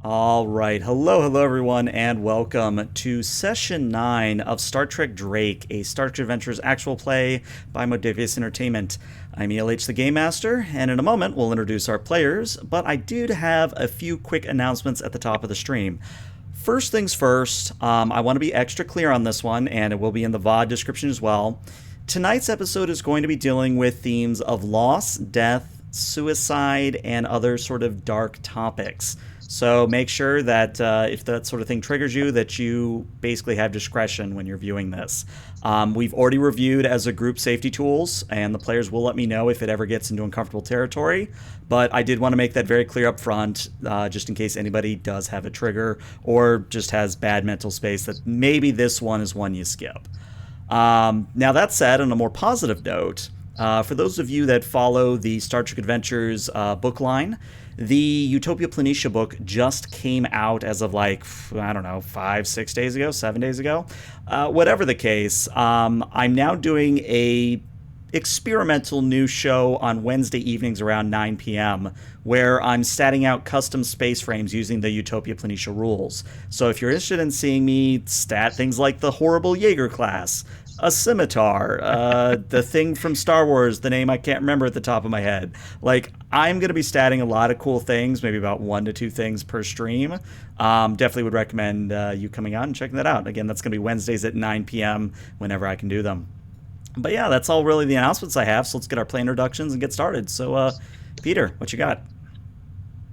All right. Hello, everyone, and welcome to Session 9 of Star Trek Drake, a Star Trek Adventures actual play by Modifius Entertainment. I'm ELH the Game Master, and in a moment we'll introduce our players, but I do have a few quick announcements at the top of the stream. First things first, I want to be extra clear on this one, and it will be in the VOD description as well. Tonight's episode is going to be dealing with themes of loss, death, suicide, and other sort of dark topics. So make sure that if that sort of thing triggers you, that you basically have discretion when you're viewing this. We've already reviewed as a group safety tools, and the players will let me know if it ever gets into uncomfortable territory. But I did want to make that very clear up front, just in case anybody does have a trigger or just has bad mental space, that maybe this one is one you skip. Now that said, on a more positive note, for those of you that follow the Star Trek Adventures book line, the Utopia Planitia book just came out as of 5-6 days ago, 7 days ago. Whatever the case, I'm now doing a experimental new show on Wednesday evenings around 9 p.m. where I'm statting out custom space frames using the Utopia Planitia rules. So if you're interested in seeing me stat things like the horrible Jaeger class, a scimitar, the thing from Star Wars, the name I can't remember at the top of my head. I'm going to be statting a lot of cool things, maybe about 1 to 2 things per stream. Definitely would recommend you coming out and checking that out. Again, that's going to be Wednesdays at 9 p.m. whenever I can do them. But yeah, that's all really the announcements I have, so let's get our play introductions and get started. So, Peter, what you got?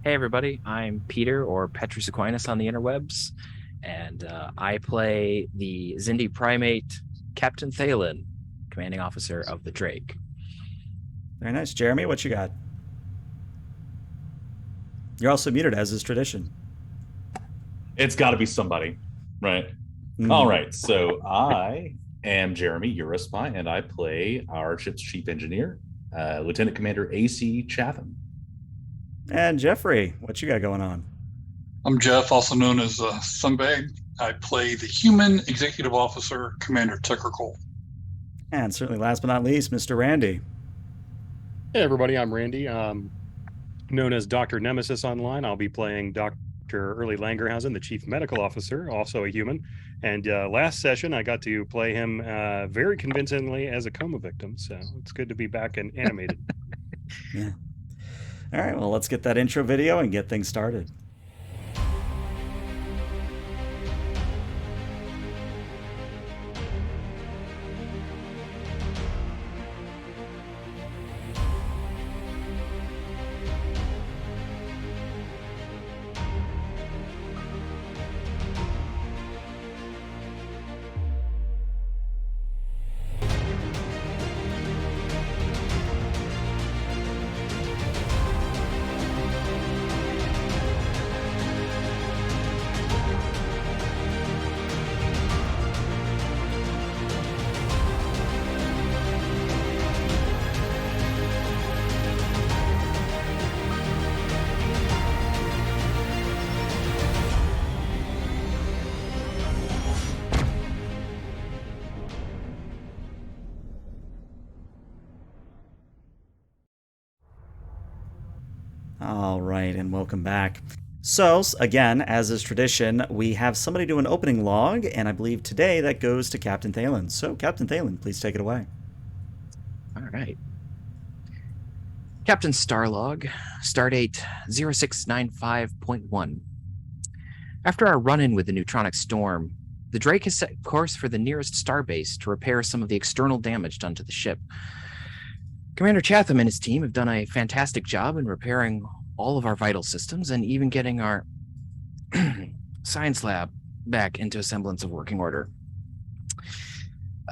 Hey everybody, I'm Peter, or Petrus Aquinas on the interwebs, and I play the Xindi Primate Captain Thalen, commanding officer of the Drake. Very nice. Jeremy, what you got? You're also muted, as is tradition. It's got to be somebody, right? All right, so I am Jeremy Eurospy, and I play our ship's chief engineer, Lieutenant Commander A.C. Chatham. And Jeffrey, what you got going on? I'm Jeff, also known as Sunbag. I play the human executive officer, Commander Tucker Cole. And certainly last but not least, Mr. Randy. Hey everybody, I'm Randy. Known as Dr. Nemesis online. I'll be playing Dr. Early Langerhausen, the chief medical officer, also a human. And last session, I got to play him very convincingly as a coma victim. So it's good to be back and animated. Yeah. All right, well, let's get that intro video and get things started. All right, and welcome back. So, again, as is tradition, we have somebody do an opening log, and I believe today that goes to Captain Thalen. So, Captain Thalen, please take it away. All right. Captain Starlog, Stardate 0695.1. After our run-in with the neutronic storm, the Drake has set course for the nearest starbase to repair some of the external damage done to the ship. Commander Chatham and his team have done a fantastic job in repairing all of our vital systems and even getting our science lab back into a semblance of working order.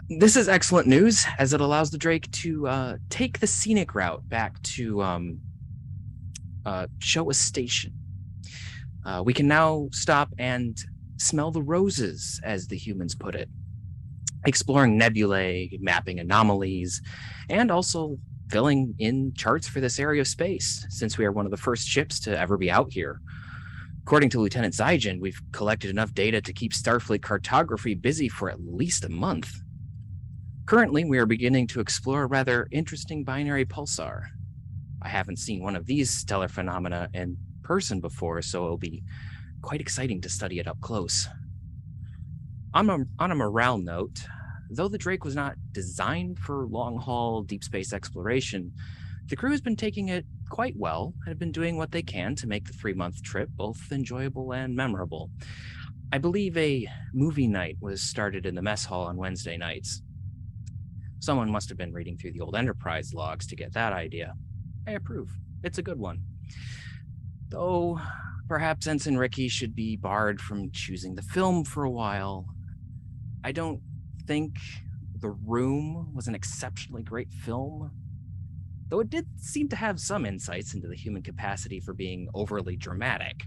This is excellent news, as it allows the Drake to take the scenic route back to Showa Station. We can now stop and smell the roses, as the humans put it, exploring nebulae, mapping anomalies, and also filling in charts for this area of space, since we are one of the first ships to ever be out here. According to Lieutenant Zygen, we've collected enough data to keep Starfleet cartography busy for at least a month. Currently, we are beginning to explore a rather interesting binary pulsar. I haven't seen one of these stellar phenomena in person before, so it'll be quite exciting to study it up close. On a morale note, though the Drake was not designed for long-haul deep space exploration, the crew has been taking it quite well and have been doing what they can to make the 3-month trip both enjoyable and memorable. I believe a movie night was started in the mess hall on Wednesday nights. Someone must have been reading through the old Enterprise logs to get that idea. I approve. It's a good one. Though, perhaps Ensign Ricky should be barred from choosing the film for a while. I don't think The Room was an exceptionally great film, though it did seem to have some insights into the human capacity for being overly dramatic.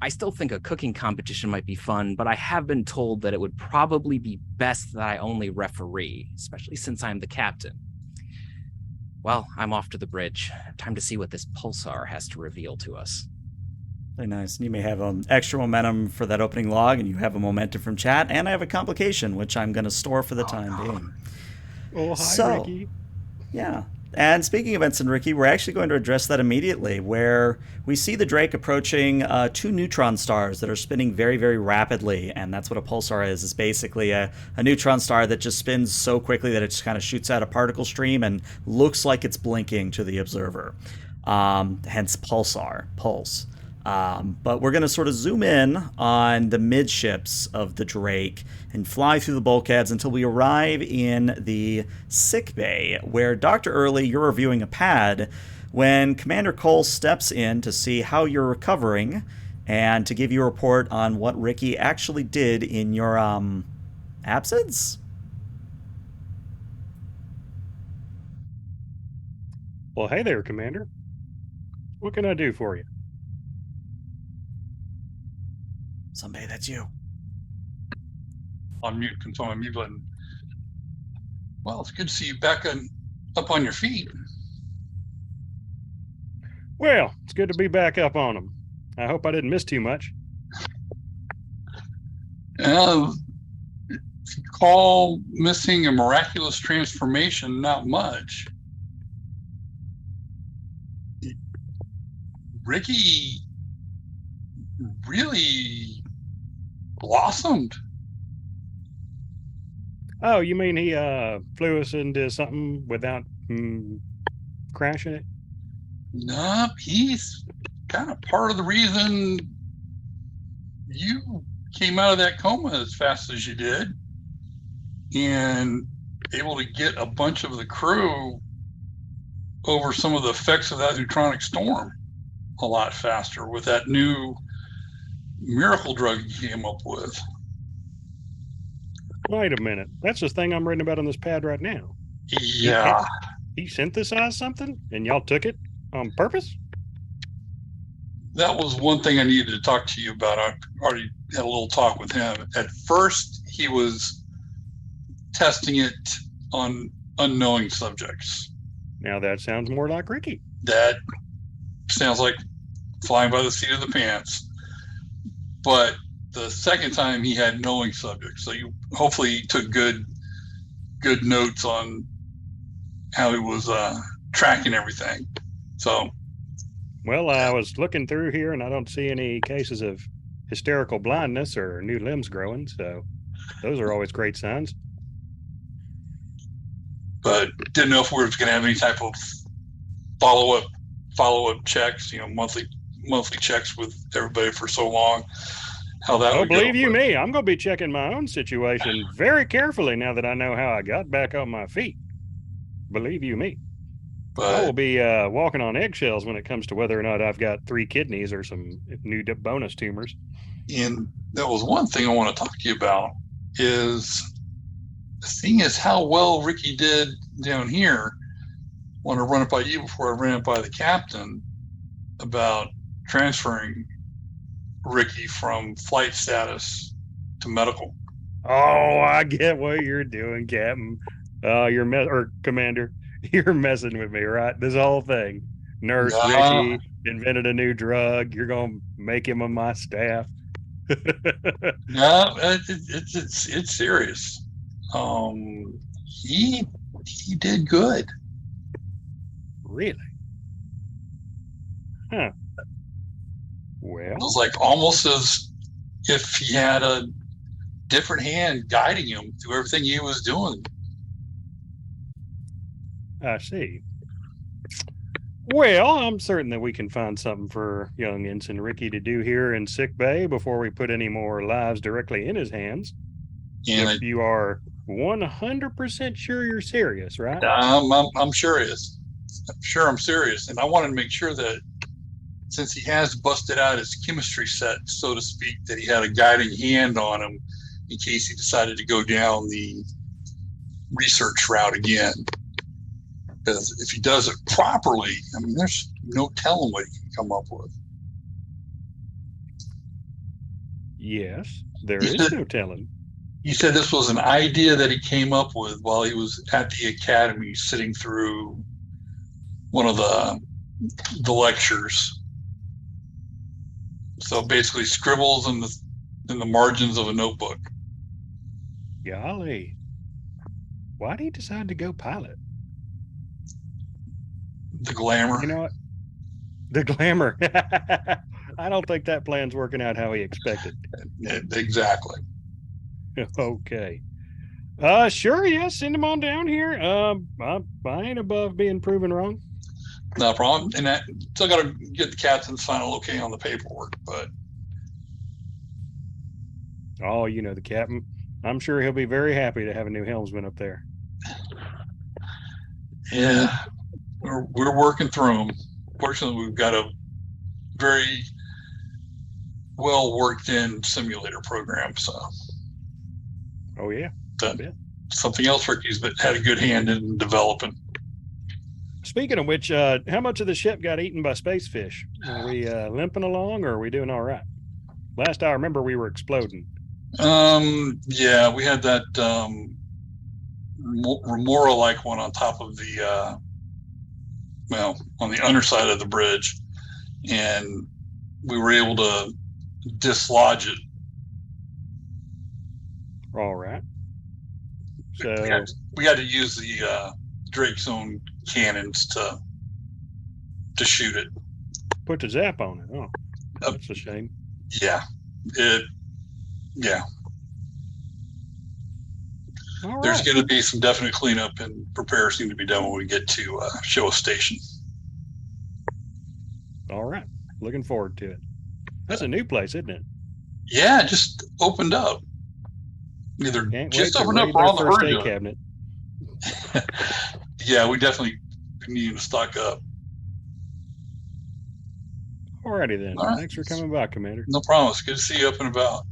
I still think a cooking competition might be fun, but I have been told that it would probably be best that I only referee, especially since I'm the captain. Well, I'm off to the bridge. Time to see what this pulsar has to reveal to us. Very nice. You may have extra momentum for that opening log, and you have a momentum from chat, and I have a complication, which I'm going to store for the time being. Oh, hi, Ricky. Yeah. And speaking of Ensign Ricky, we're actually going to address that immediately, where we see the Drake approaching 2 neutron stars that are spinning very, very rapidly, and that's what a pulsar is. It's basically a neutron star that just spins so quickly that it just kind of shoots out a particle stream and looks like it's blinking to the observer. Hence pulsar, pulse. But we're going to sort of zoom in on the midships of the Drake and fly through the bulkheads until we arrive in the sick bay, where Dr. Early, you're reviewing a pad when Commander Cole steps in to see how you're recovering and to give you a report on what Ricky actually did in your absence. Well, hey there, Commander. What can I do for you? Somebody, that's you. On mute, control my mute button. Well, it's good to see you back up on your feet. Well, it's good to be back up on them. I hope I didn't miss too much. If you call missing a miraculous transformation, not much. Ricky really blossomed. Oh, you mean he flew us into something without crashing it? Nope, he's kind of part of the reason you came out of that coma as fast as you did and able to get a bunch of the crew over some of the effects of that neutronic storm a lot faster with that new miracle drug you came up with. Wait a minute. That's the thing I'm reading about on this pad right now. Yeah. He synthesized something and y'all took it on purpose? That was one thing I needed to talk to you about. I already had a little talk with him. At first, he was testing it on unknowing subjects. Now that sounds more like Ricky. That sounds like flying by the seat of the pants. But the second time he had knowing subjects. So you hopefully took good notes on how he was tracking everything. So, well, I was looking through here and I don't see any cases of hysterical blindness or new limbs growing. So those are always great signs. But didn't know if we were going to have any type of follow-up checks, monthly checks with everybody for so long. How that would believe you me, I'm going to be checking my own situation very carefully now that I know how I got back on my feet. Believe you me. But I will be walking on eggshells when it comes to whether or not I've got 3 kidneys or some new bonus tumors. And that was one thing I want to talk to you about is seeing as how well Ricky did down here. I want to run it by you before I ran it by the captain about transferring Ricky from flight status to medical. Oh, I get what you're doing, Captain. Commander. You're messing with me, right? This whole thing. Nurse Ricky invented a new drug. You're gonna make him on my staff. No, it's serious. He did good. Really? Huh. It was Well, like almost as if he had a different hand guiding him through everything he was doing. I see. Well, I'm certain that we can find something for young Ensign Ricky to do here in sick bay before we put any more lives directly in his hands. And If you are 100% sure you're serious, right? I'm sure it is. I'm sure I'm serious. And I wanted to make sure that since he has busted out his chemistry set, so to speak, that he had a guiding hand on him in case he decided to go down the research route again. Because if he does it properly, I mean, there's no telling what he can come up with. Yes, there is no telling. You said this was an idea that he came up with while he was at the academy sitting through one of the lectures. So basically scribbles in the margins of a notebook. Golly. Why did he decide to go pilot? The glamour. You know what? The glamour. I don't think that plan's working out how he expected. Exactly. Okay. Sure, yeah, send him on down here. I ain't above being proven wrong. No problem. And that still got to get the captain's final okay on the paperwork, but Oh, you know the captain. I'm sure he'll be very happy to have a new helmsman up there. yeah, we're working through them. Fortunately, we've got a very well worked in simulator program, so Oh yeah. something else Ricky's had a good hand in developing. Speaking of which, how much of the ship got eaten by space fish? Are we limping along, or are we doing all right? Last I remember, we were exploding. Yeah, we had that remora-like one on top of the on the underside of the bridge, and we were able to dislodge it. All right. So We had to use the Drake's own cannons to shoot it. put the zap on it. Oh, that's a shame. Yeah, All there's right. going to be some definite cleanup and repairs need to be done when we get to Show Station. All right. Looking forward to it. That's a new place, isn't it? Yeah, it just opened up. Either Can't just wait to opened up raid or their on the first verge aid of it. cabinet. Yeah, we definitely need to stock up. Alrighty then. All right. Thanks for coming by, Commander. No problem. It's good to see you up and about.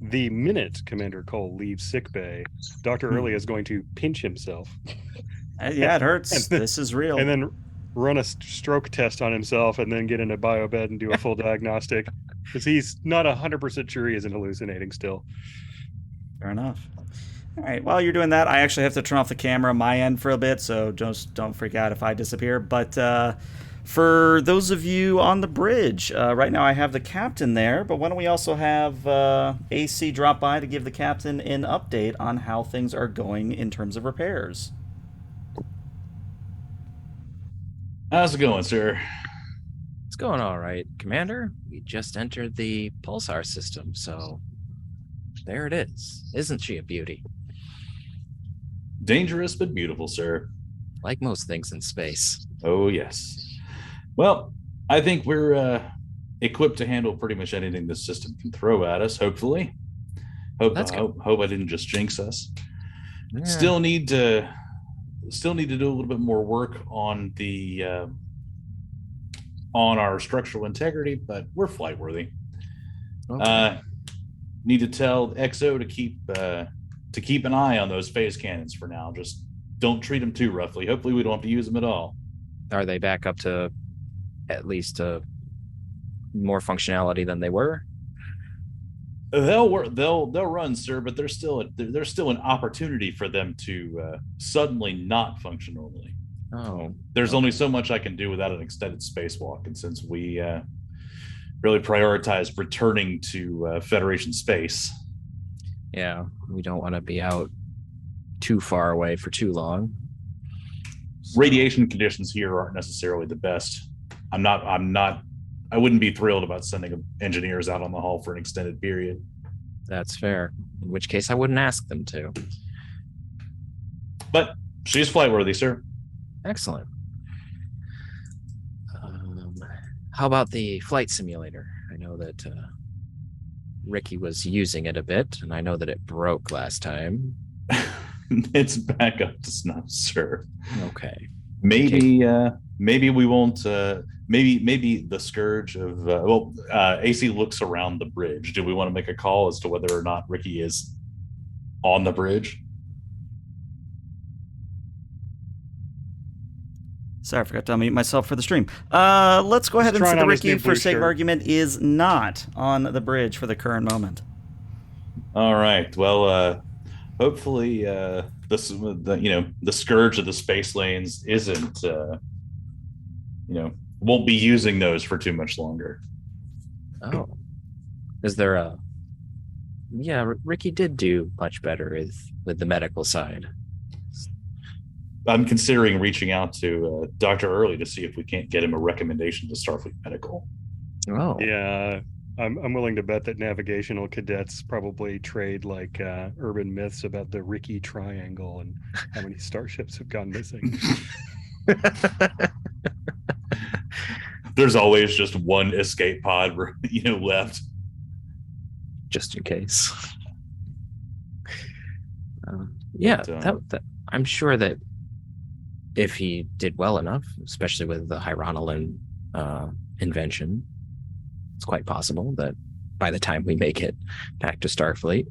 The minute Commander Cole leaves sickbay, Dr. Early is going to pinch himself Yeah, it hurts. And then- This is real. and then run a stroke test on himself and then get in a biobed and do a full diagnostic because he's not 100% sure he isn't hallucinating still. Fair enough. All right. While you're doing that, I actually have to turn off the camera on my end for a bit, so just don't freak out if I disappear. But for those of you on the bridge, right now I have the captain there, but why don't we also have AC drop by to give the captain an update on how things are going in terms of repairs? How's it going, sir? It's going all right, Commander. We just entered the pulsar system, so there it is. Isn't she a beauty? Dangerous but beautiful, sir. Like most things in space. Oh, yes. Well, I think we're equipped to handle pretty much anything this system can throw at us, hopefully. Hope I didn't just jinx us. Yeah. Still need to do a little bit more work on the on our structural integrity, but we're flight worthy. Okay. Need to tell XO to keep an eye on those phase cannons for now. Just don't treat them too roughly. Hopefully we don't have to use them at all. Are they back up to at least more functionality than they were? They'll work. They'll run, sir, but there's still an opportunity for them to suddenly not function normally. Oh, There's only so much I can do without an extended spacewalk, and since we really prioritize returning to Federation space, yeah. We don't want to be out too far away for too long. radiation conditions here aren't necessarily the best. I'm not I wouldn't be thrilled about sending engineers out on the hull for an extended period. That's fair. In which case, I wouldn't ask them to. But she's flight worthy, sir. Excellent. How about the flight simulator? I know that Ricky was using it a bit, and I know that it broke last time. It's back up to snuff, sir. Okay. Maybe we won't. Maybe the scourge of AC looks around the bridge. Do we want to make a call as to whether or not Ricky is on the bridge? Sorry, I forgot to unmute myself for the stream. Let's go ahead and say that Ricky, for sake of argument, is not on the bridge for the current moment. All right. Well, hopefully, the scourge of the space lanes isn't, won't be using those for too much longer. Oh, is there a? Yeah, Ricky did do much better with the medical side. I'm considering reaching out to Dr. Early to see if we can't get him a recommendation to Starfleet Medical. Oh, Yeah, I'm willing to bet that navigational cadets probably trade like urban myths about the Ricky Triangle and how many starships have gone missing. There's always just one escape pod, left. just in case. Yeah, that I'm sure that if he did well enough, especially with the Hyronolan invention, it's quite possible that by the time we make it back to Starfleet,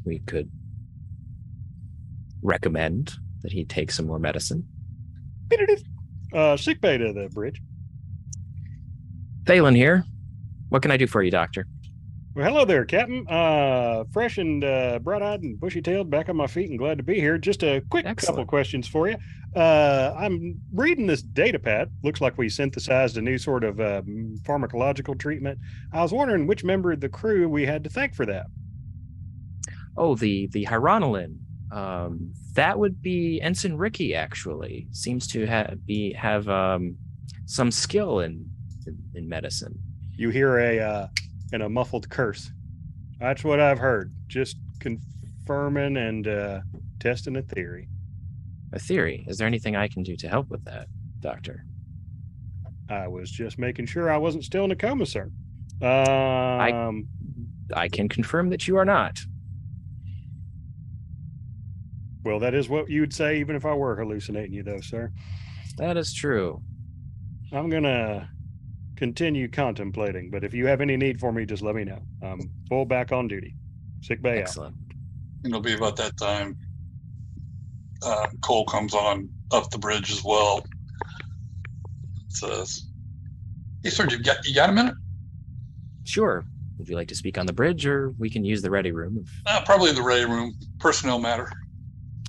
we could recommend that he take some more medicine. Sick bay to the bridge. Thalen here. What can I do for you, Doctor? Well, hello there, Captain. Fresh and bright-eyed and bushy-tailed, back on my feet and glad to be here. Just a quick couple questions for you. I'm reading this data pad. Looks like we synthesized a new sort of pharmacological treatment. I was wondering which member of the crew we had to thank for that. Oh, the Hyronolan. That would be Ensign Ricky, actually. Seems to have some skill in medicine. You hear a muffled curse. That's what I've heard. Just confirming and testing a theory. A theory? Is there anything I can do to help with that, Doctor? I was just making sure I wasn't still in a coma, sir. I can confirm that you are not. Well, that is what you would say even if I were hallucinating you, though, sir. That is true. I'm going to continue contemplating, but if you have any need for me, just let me know. I'm full back on duty. Sick bay out. Excellent. It'll be about that time. Cole comes on up the bridge as well. Says, "Hey, sir, you got a minute?" Sure. Would you like to speak on the bridge, or we can use the ready room? Probably the ready room. Personnel matter.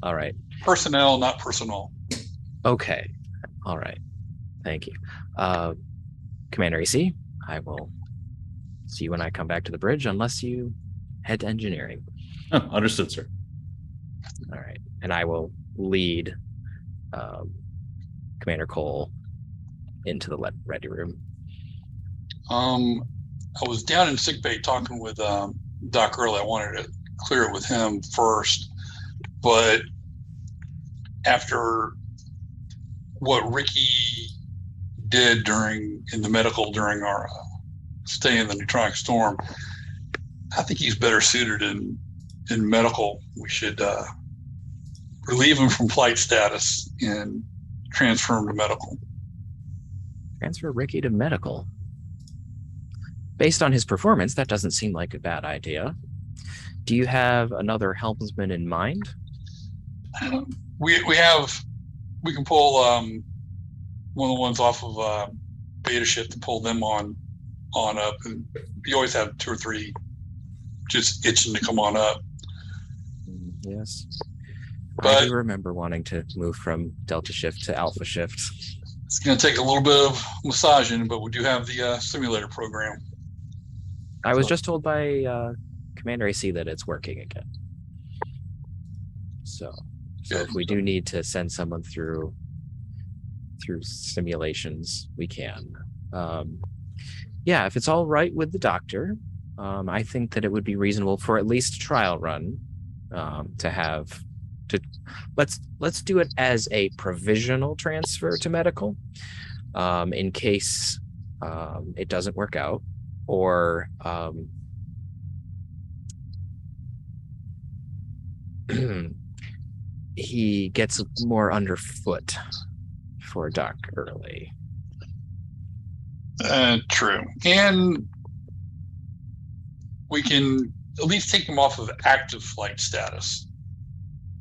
All right. Personnel, not personal. Okay. All right. Thank you. Commander AC, I will see you when I come back to the bridge, unless you head to engineering. Oh, understood, sir. All right. And I will lead Commander Cole into the ready room. I was down in sickbay talking with Doc Early. I wanted to clear it with him first, but after what Ricky did during our stay in the neutronic storm, I think he's better suited in medical. We should relieve him from flight status and transfer him to medical. Transfer Ricky to medical. Based on his performance, that doesn't seem like a bad idea. Do you have another helmsman in mind? We can pull one of the ones off of beta ship to pull them on up, and you always have 2 or 3 just itching to come on up. Yes. But I do remember wanting to move from Delta shift to Alpha shift. it's going to take a little bit of massaging, but we do have the simulator program. I was just told by Commander AC that it's working again. So if we do need to send someone through simulations, we can. Yeah, if it's all right with the doctor, I think that it would be reasonable for at least a trial run to have to let's do it as a provisional transfer to medical in case it doesn't work out, or he gets more underfoot for Doc Early. True. And we can at least take him off of active flight status.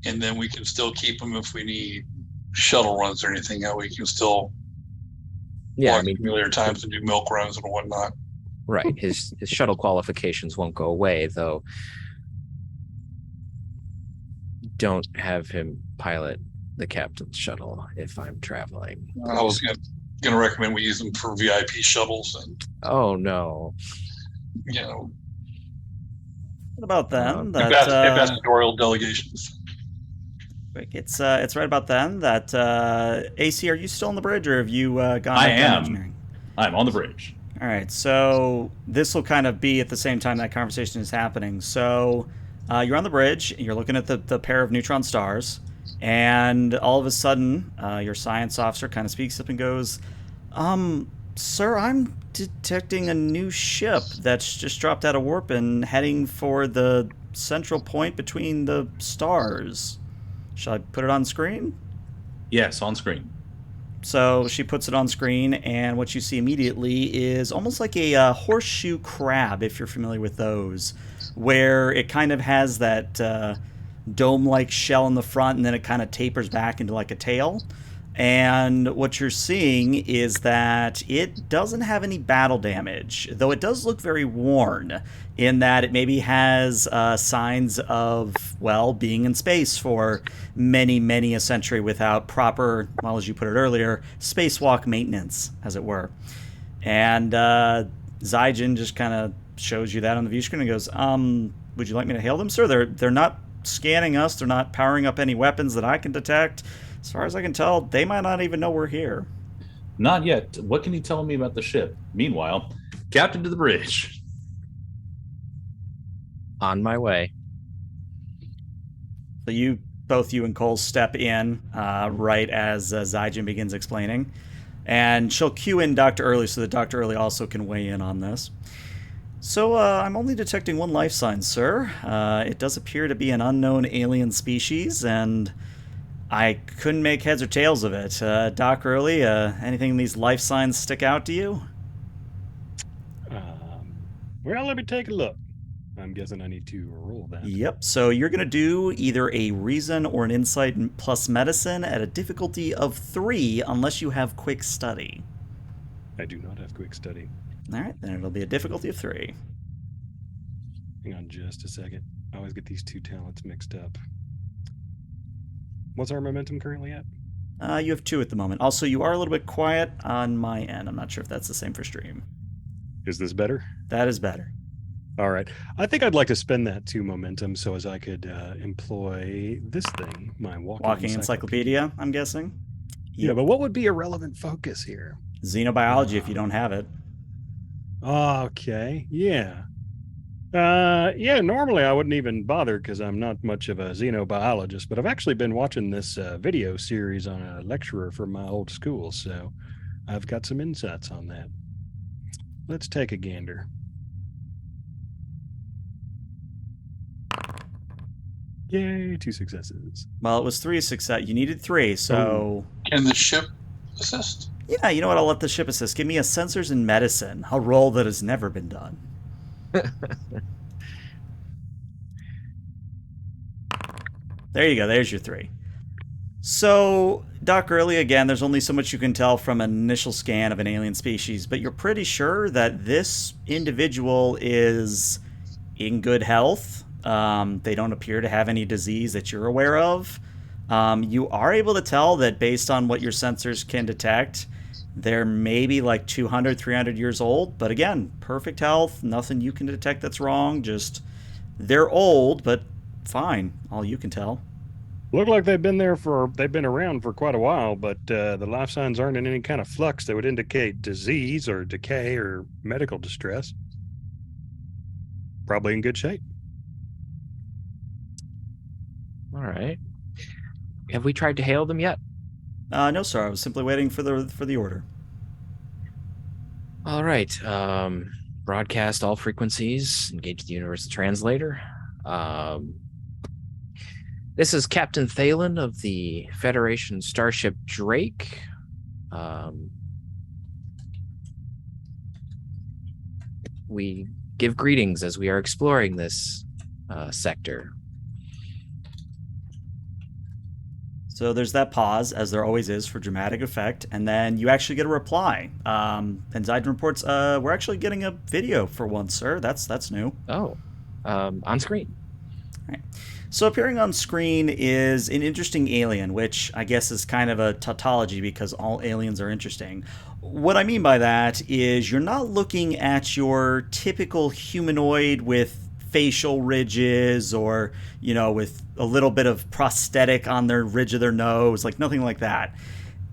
And then we can still keep him if we need shuttle runs or anything. How we can still familiar times and do milk runs and whatnot. Right. His shuttle qualifications won't go away, though. Don't have him pilot the captain's shuttle if I'm traveling. I was going to recommend we use them for VIP shuttles. And oh, no. What about then? Ambassadorial delegations. It's right about then that AC, are you still on the bridge, or have you gone? I am. I'm on the bridge. All right, so this will kind of be at the same time that conversation is happening. So you're on the bridge, you're looking at the pair of neutron stars, and all of a sudden, your science officer kind of speaks up and goes, "Sir, I'm detecting a new ship that's just dropped out of warp and heading for the central point between the stars. Shall I put it on screen?" Yes, on screen. So she puts it on screen, and what you see immediately is almost like a horseshoe crab, if you're familiar with those, where it kind of has that dome-like shell in the front, and then it kind of tapers back into like a tail. And what you're seeing is that it doesn't have any battle damage, though it does look very worn in that it maybe has signs of, well, being in space for many, many a century without proper, well, as you put it earlier, spacewalk maintenance, as it were. And Zygen just kind of shows you that on the view screen and goes, would you like me to hail them, sir? They're not scanning us. They're not powering up any weapons that I can detect. As far as I can tell, they might not even know we're here. Not yet. What can you tell me about the ship? Meanwhile, captain to the bridge. On my way. So both you and Cole step in right as Zygen begins explaining. And she'll cue in Dr. Early so that Dr. Early also can weigh in on this. So, I'm only detecting one life sign, sir. It does appear to be an unknown alien species, and I couldn't make heads or tails of it. Doc Early, anything in these life signs stick out to you? Well, let me take a look. I'm guessing I need to roll that. Yep, so you're going to do either a reason or an insight plus medicine at a difficulty of 3, unless you have quick study. I do not have quick study. All right, then it'll be a difficulty of 3. Hang on just a second. I always get these two talents mixed up. What's our momentum currently at? You have 2 at the moment. Also, you are a little bit quiet on my end. I'm not sure if that's the same for stream. Is this better? That is better. All right. I think I'd like to spend that 2 momentum so as I could employ this thing, my walking encyclopedia, I'm guessing. Yeah, but what would be a relevant focus here? Xenobiology, if you don't have it. Okay, yeah. Normally I wouldn't even bother because I'm not much of a xenobiologist, but I've actually been watching this video series on a lecturer from my old school, so I've got some insights on that. Let's take a gander. Yay, 2 successes. Well, it was 3 success. You needed 3, so... Can the ship assist? Yeah, you know what? I'll let the ship assist. Give me a sensors in medicine, a role that has never been done. There you go. There's your 3. So, Doc Early, again, there's only so much you can tell from an initial scan of an alien species, but you're pretty sure that this individual is in good health. They don't appear to have any disease that you're aware of. You are able to tell that based on what your sensors can detect, they're maybe like 200, 300 years old. But again, perfect health, nothing you can detect that's wrong. Just, they're old, but fine, all you can tell. Look like they've been around for quite a while, but the life signs aren't in any kind of flux that would indicate disease or decay or medical distress. Probably in good shape. All right. Have we tried to hail them yet? No, sir. I was simply waiting for the order. All right. Broadcast all frequencies. Engage the universal translator. This is Captain Thalen of the Federation starship Drake. We give greetings as we are exploring this sector. So there's that pause, as there always is for dramatic effect, and then you actually get a reply. And Zydon reports, we're actually getting a video for once, sir. That's new. Oh, on screen. All right. So appearing on screen is an interesting alien, which I guess is kind of a tautology because all aliens are interesting. What I mean by that is you're not looking at your typical humanoid with facial ridges or, with a little bit of prosthetic on their ridge of their nose, like nothing like that.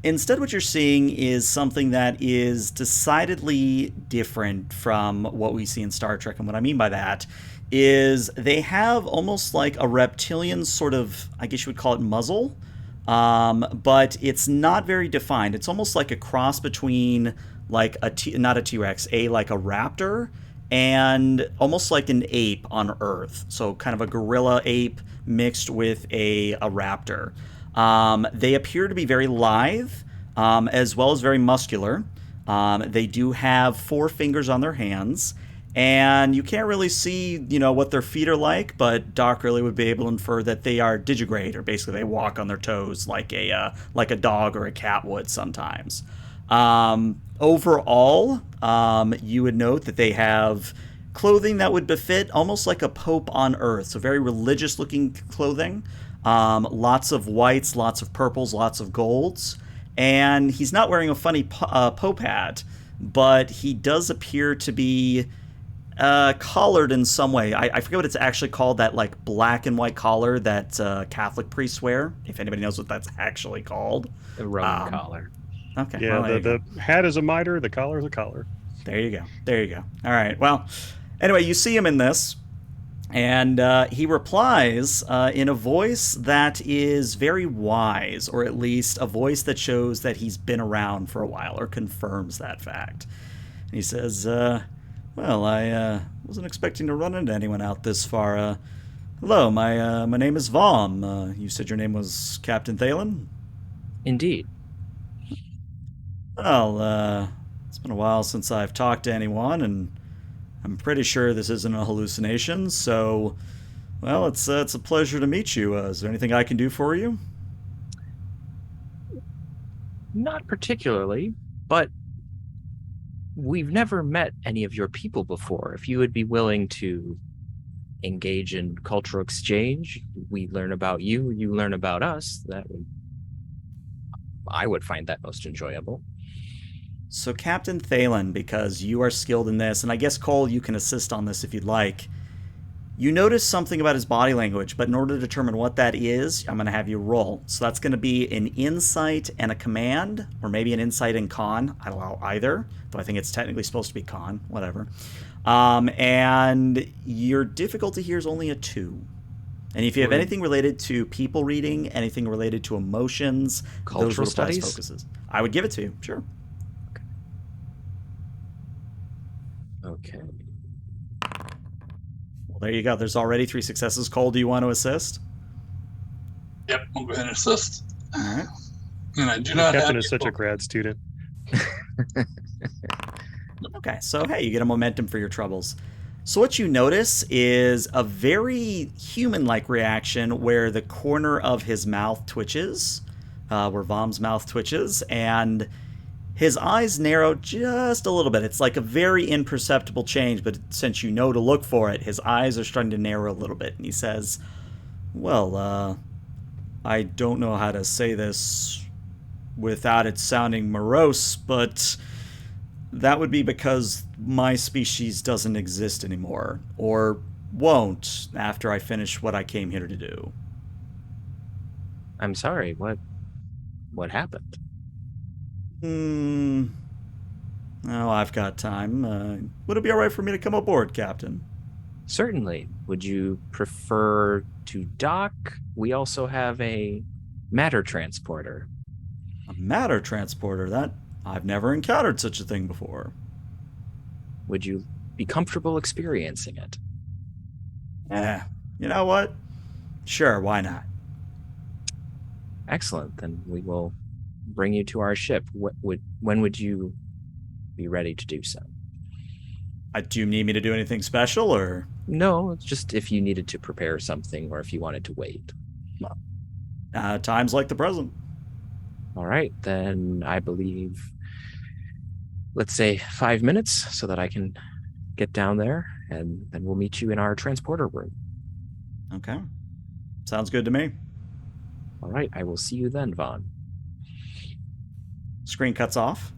Instead, what you're seeing is something that is decidedly different from what we see in Star Trek. And what I mean by that is they have almost like a reptilian sort of, I guess you would call it muzzle, but it's not very defined. It's almost like a cross between like not a T-Rex, like a raptor and almost like an ape on Earth. So kind of a gorilla ape mixed with a raptor. They appear to be very lithe, as well as very muscular. They do have 4 fingers on their hands, and you can't really see, what their feet are like, but Doc really would be able to infer that they are digigrade, or basically they walk on their toes like a dog or a cat would sometimes. Overall, you would note that they have clothing that would befit almost like a pope on Earth, so very religious-looking clothing. Lots of whites, lots of purples, lots of golds. And he's not wearing a funny pope hat, but he does appear to be collared in some way. I forget what it's actually called, that like black and white collar that Catholic priests wear, if anybody knows what that's actually called. The Roman collar. Okay. Yeah, well, the hat is a mitre, the collar is a collar. There you go. All right. Well, anyway, you see him in this, and he replies in a voice that is very wise, or at least a voice that shows that he's been around for a while, or confirms that fact. And he says, well, I wasn't expecting to run into anyone out this far. Hello, my name is Vom. You said your name was Captain Thalen? Indeed. Well, it's been a while since I've talked to anyone, and I'm pretty sure this isn't a hallucination, so, well, it's a pleasure to meet you. Is there anything I can do for you? Not particularly, but we've never met any of your people before. If you would be willing to engage in cultural exchange, we learn about you, you learn about us, I would find that most enjoyable. So Captain Thalen, because you are skilled in this, and I guess Cole, you can assist on this if you'd like, you notice something about his body language, but in order to determine what that is, I'm going to have you roll. So that's going to be an insight and a command, or maybe an insight and con. I don't know either, though I think it's technically supposed to be con, whatever. And your difficulty here is only a 2. And if you have anything related to people reading, anything related to emotions, cultural those studies, focuses, I would give it to you, sure. Okay. Well, there you go. There's already 3 successes. Cole, do you want to assist? Yep, I'll go ahead and assist. All right. And I do not have... Captain is such a grad student. Okay, so hey, you get a momentum for your troubles. So what you notice is a very human-like reaction where the corner of his mouth twitches, where Vom's mouth twitches, and his eyes narrow just a little bit. It's like a very imperceptible change, but since you know to look for it, his eyes are starting to narrow a little bit. And he says, well, I don't know how to say this without it sounding morose, but that would be because my species doesn't exist anymore, or won't after I finish what I came here to do. I'm sorry. What happened? Oh, I've got time. Would it be all right for me to come aboard, Captain? Certainly. Would you prefer to dock? We also have a matter transporter. A matter transporter? That I've never encountered such a thing before. Would you be comfortable experiencing it? You know what? Sure, why not? Excellent. Then we will bring you to our ship. When would you be ready to do so? Do you need me to do anything special, or? No, it's just if you needed to prepare something or if you wanted to wait. Times like the present. All right, then I believe, let's say 5 minutes so that I can get down there, and then we'll meet you in our transporter room. Okay. Sounds good to me. All right, I will see you then, Vaughn. Screen cuts off.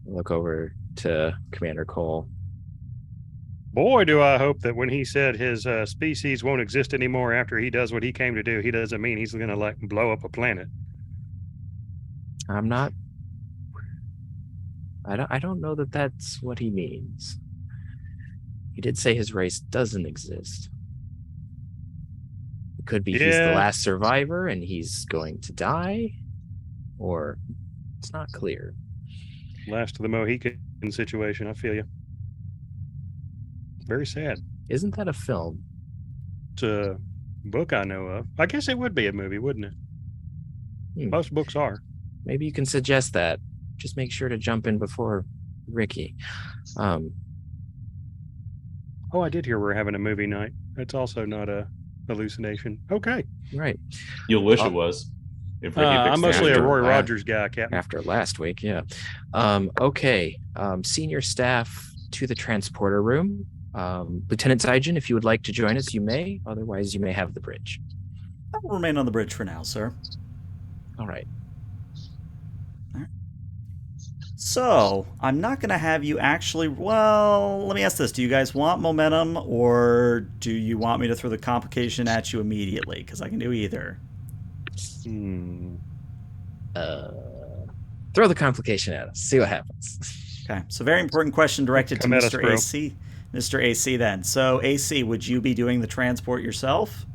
Look over to Commander Cole. Boy, do I hope that when he said his species won't exist anymore after he does what he came to do, he doesn't mean he's going to like blow up a planet. I'm not. I don't know that that's what he means. He did say his race doesn't exist. It could be he's the last survivor and he's going to die, or it's not clear. Last of the Mohican situation, I feel you. Very sad. Isn't that a film? It's a book I know of. I guess it would be a movie, wouldn't it? Most books are. Maybe you can suggest that. Just make sure to jump in before Ricky. Oh, I did hear we're having a movie night. That's also not a hallucination. Okay. Right. You'll wish it was. If Ricky picks I'm mostly a the Roy actor. Rogers guy, Captain. After last week, yeah. Okay. Senior staff to the transporter room. Lieutenant Zaijin, if you would like to join us, you may. Otherwise, you may have the bridge. I will remain on the bridge for now, sir. All right. So, I'm not going to have you actually... Well, let me ask this. Do you guys want momentum, or do you want me to throw the complication at you immediately? Because I can do either. Throw the complication at us. See what happens. Okay. So, very important question directed to Mr. bro. AC. Mr. AC, then. So, AC, would you be doing the transport yourself?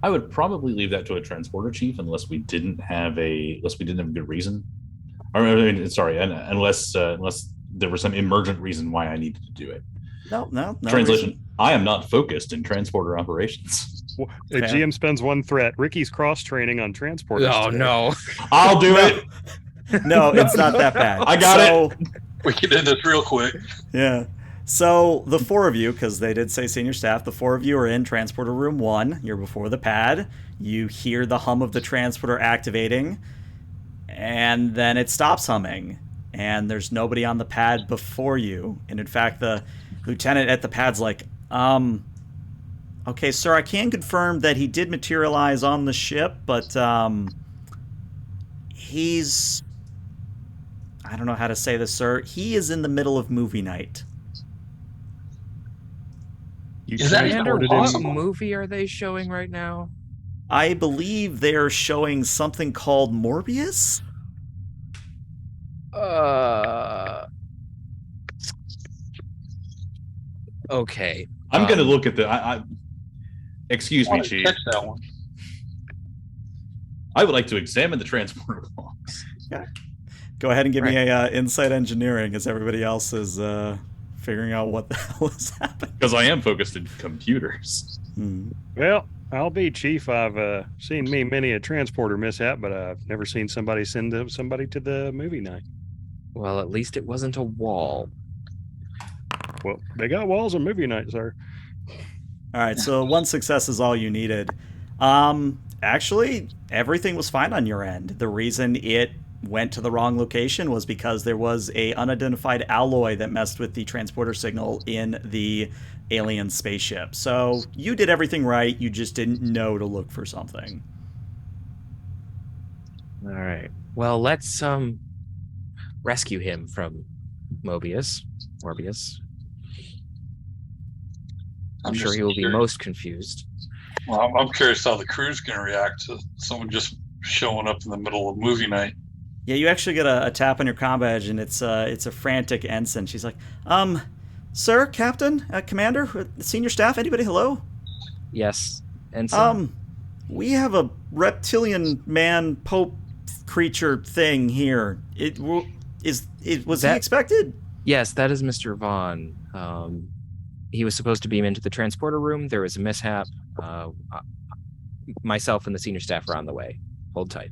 I would probably leave that to a transporter chief unless we didn't have a good reason. Unless there was some emergent reason why I needed to do it. No. Translation: reason. I am not focused in transporter operations. Well, the GM spends one threat. Ricky's cross-training on transporters. Oh, today. no. I'll do it. No, it's not that bad. I got it. We can end this real quick. Yeah. So the four of you, because they did say senior staff, the four of you are in transporter room 1. You're before the pad. You hear the hum of the transporter activating, and then it stops humming, and there's nobody on the pad before you. And in fact, the lieutenant at the pad's like, okay, sir, I can confirm that he did materialize on the ship, but he's... I don't know how to say this, sir. He is in the middle of movie night. Is that even Commander, what possible? movie are they showing right now? I believe they're showing something called Morbius. Okay. I'm going to look at the. Excuse me, I Chief. catch that one. I would like to examine the transporter logs. Go ahead and give me a insight engineering as everybody else is figuring out what the hell is happening. Because I am focused in computers. Well, I'll be chief. I've seen many a transporter mishap, but I've never seen somebody send somebody to the movie night. Well, at least it wasn't a wall. Well, they got walls on movie night, sir. All right, so 1 success is all you needed. Actually, everything was fine on your end. The reason it went to the wrong location was because there was a unidentified alloy that messed with the transporter signal in the alien spaceship. So you did everything right, you just didn't know to look for something. All right. Well, let's rescue him from Morbius. I'm sure he will be most confused. Well, I'm curious how the crew's going to react to someone just showing up in the middle of movie night. Yeah, you actually get a tap on your comm badge, and it's a frantic ensign. She's like, sir, captain, commander, senior staff, anybody, hello? Yes. And so, We have a reptilian man pope creature thing here. Was he expected? yes, that is Mr. Vaughn. He was supposed to beam into the transporter room. There was a mishap. Myself and the senior staff are on the way. Hold tight.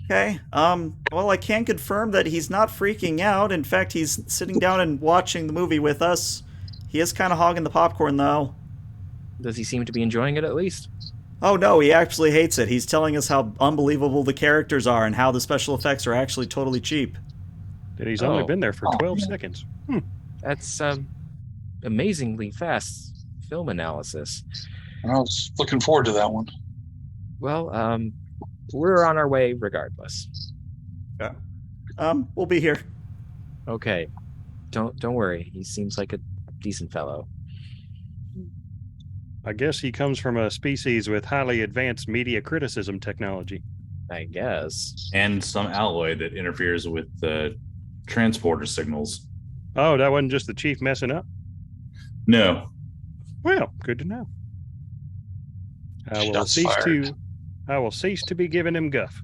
Okay. Well, I can confirm that he's not freaking out. In fact, he's sitting down and watching the movie with us. He is kind of hogging the popcorn, though. Does he seem to be enjoying it at least? Oh, no, he actually hates it. He's telling us how unbelievable the characters are and how the special effects are actually totally cheap. That he's only been there for 12 seconds. That's amazingly fast film analysis. I was looking forward to that one. Well, we're on our way regardless. Yeah. We'll be here. Okay. Don't worry. He seems like a decent fellow. I guess he comes from a species with highly advanced media criticism technology. I guess. And some alloy that interferes with the transporter signals. Oh, that wasn't just the chief messing up? No. Well, good to know. I will Shots cease to be giving him guff.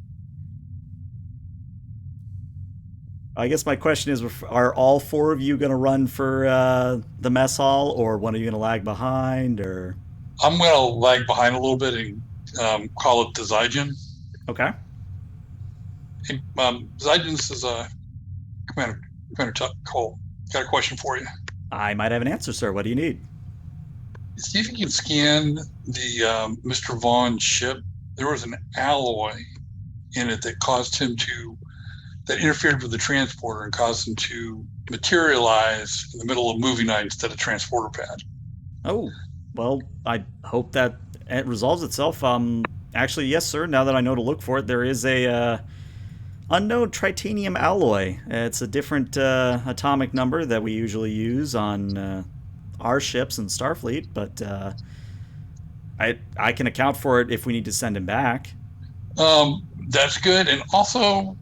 I guess my question is, are all four of you going to run for the mess hall, or one of you going to lag behind, or... I'm going to lag behind a little bit and call it the Zygen. Okay. Hey, Zygen, this is Commander Cole. Got a question for you. I might have an answer, sir. What do you need? See if you can scan the Mr. Vaughn ship. There was an alloy in it that that interfered with the transporter and caused him to materialize in the middle of movie night instead of transporter pad. Oh, well, I hope that it resolves itself. Actually, yes, sir. Now that I know to look for it, there is a unknown titanium alloy. It's a different atomic number that we usually use on our ships in Starfleet, but I can account for it if we need to send him back. That's good. And also,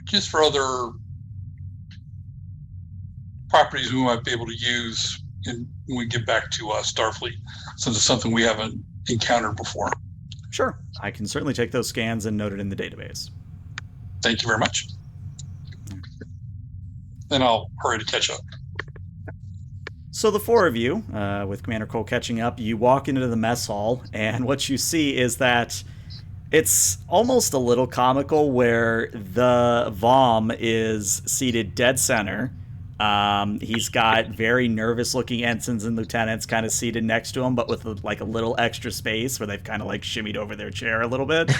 just for other properties we might be able to use when we get back to Starfleet, since it's something we haven't encountered before. Sure. I can certainly take those scans and note it in the database. Thank you very much. Then I'll hurry to catch up. So the four of you, with Commander Cole catching up, you walk into the mess hall, and what you see is that it's almost a little comical where the Vom is seated dead center. He's got very nervous-looking ensigns and lieutenants kind of seated next to him, but with a little extra space where they've kind of shimmied over their chair a little bit.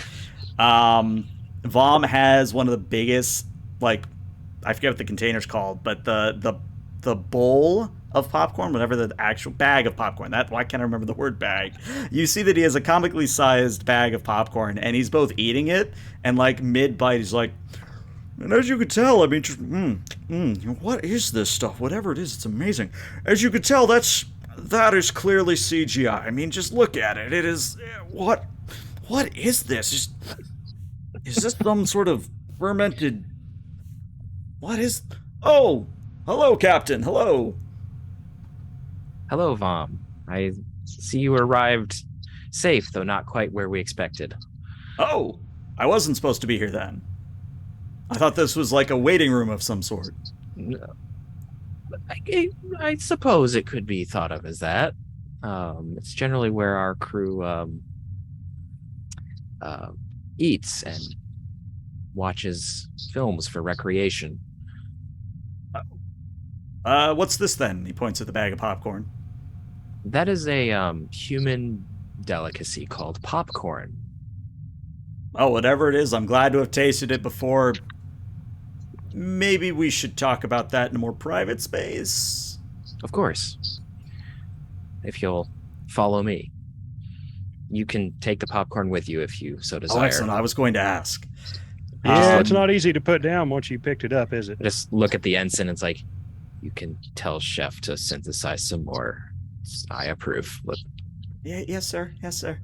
Vom has one of the biggest, I forget what the container's called, but the bowl of popcorn, whatever the actual bag of popcorn. Why can't I remember the word bag? You see that he has a comically sized bag of popcorn, and he's both eating it, and mid-bite, he's like, and as you could tell, I mean, what is this stuff? Whatever it is, it's amazing. As you could tell, that is clearly CGI. I mean, just look at it. It is, what is this? Is this some sort of fermented, what is, oh, hello, Captain, hello. Hello, Vom. I see you arrived safe, though not quite where we expected. Oh, I wasn't supposed to be here then. I thought this was like a waiting room of some sort. No. I suppose it could be thought of as that. It's generally where our crew eats and watches films for recreation. What's this then? He points at the bag of popcorn. That is a human delicacy called popcorn. Oh, whatever it is, I'm glad to have tasted it before. Maybe we should talk about that in a more private space. Of course. If you'll follow me. You can take the popcorn with you if you so desire. Oh, excellent. I was going to ask. Yeah, it's not easy to put down once you picked it up, is it? Just look at the ensign. It's like, you can tell Chef to synthesize some more. I approve. Yeah, yes, sir. Yes, sir.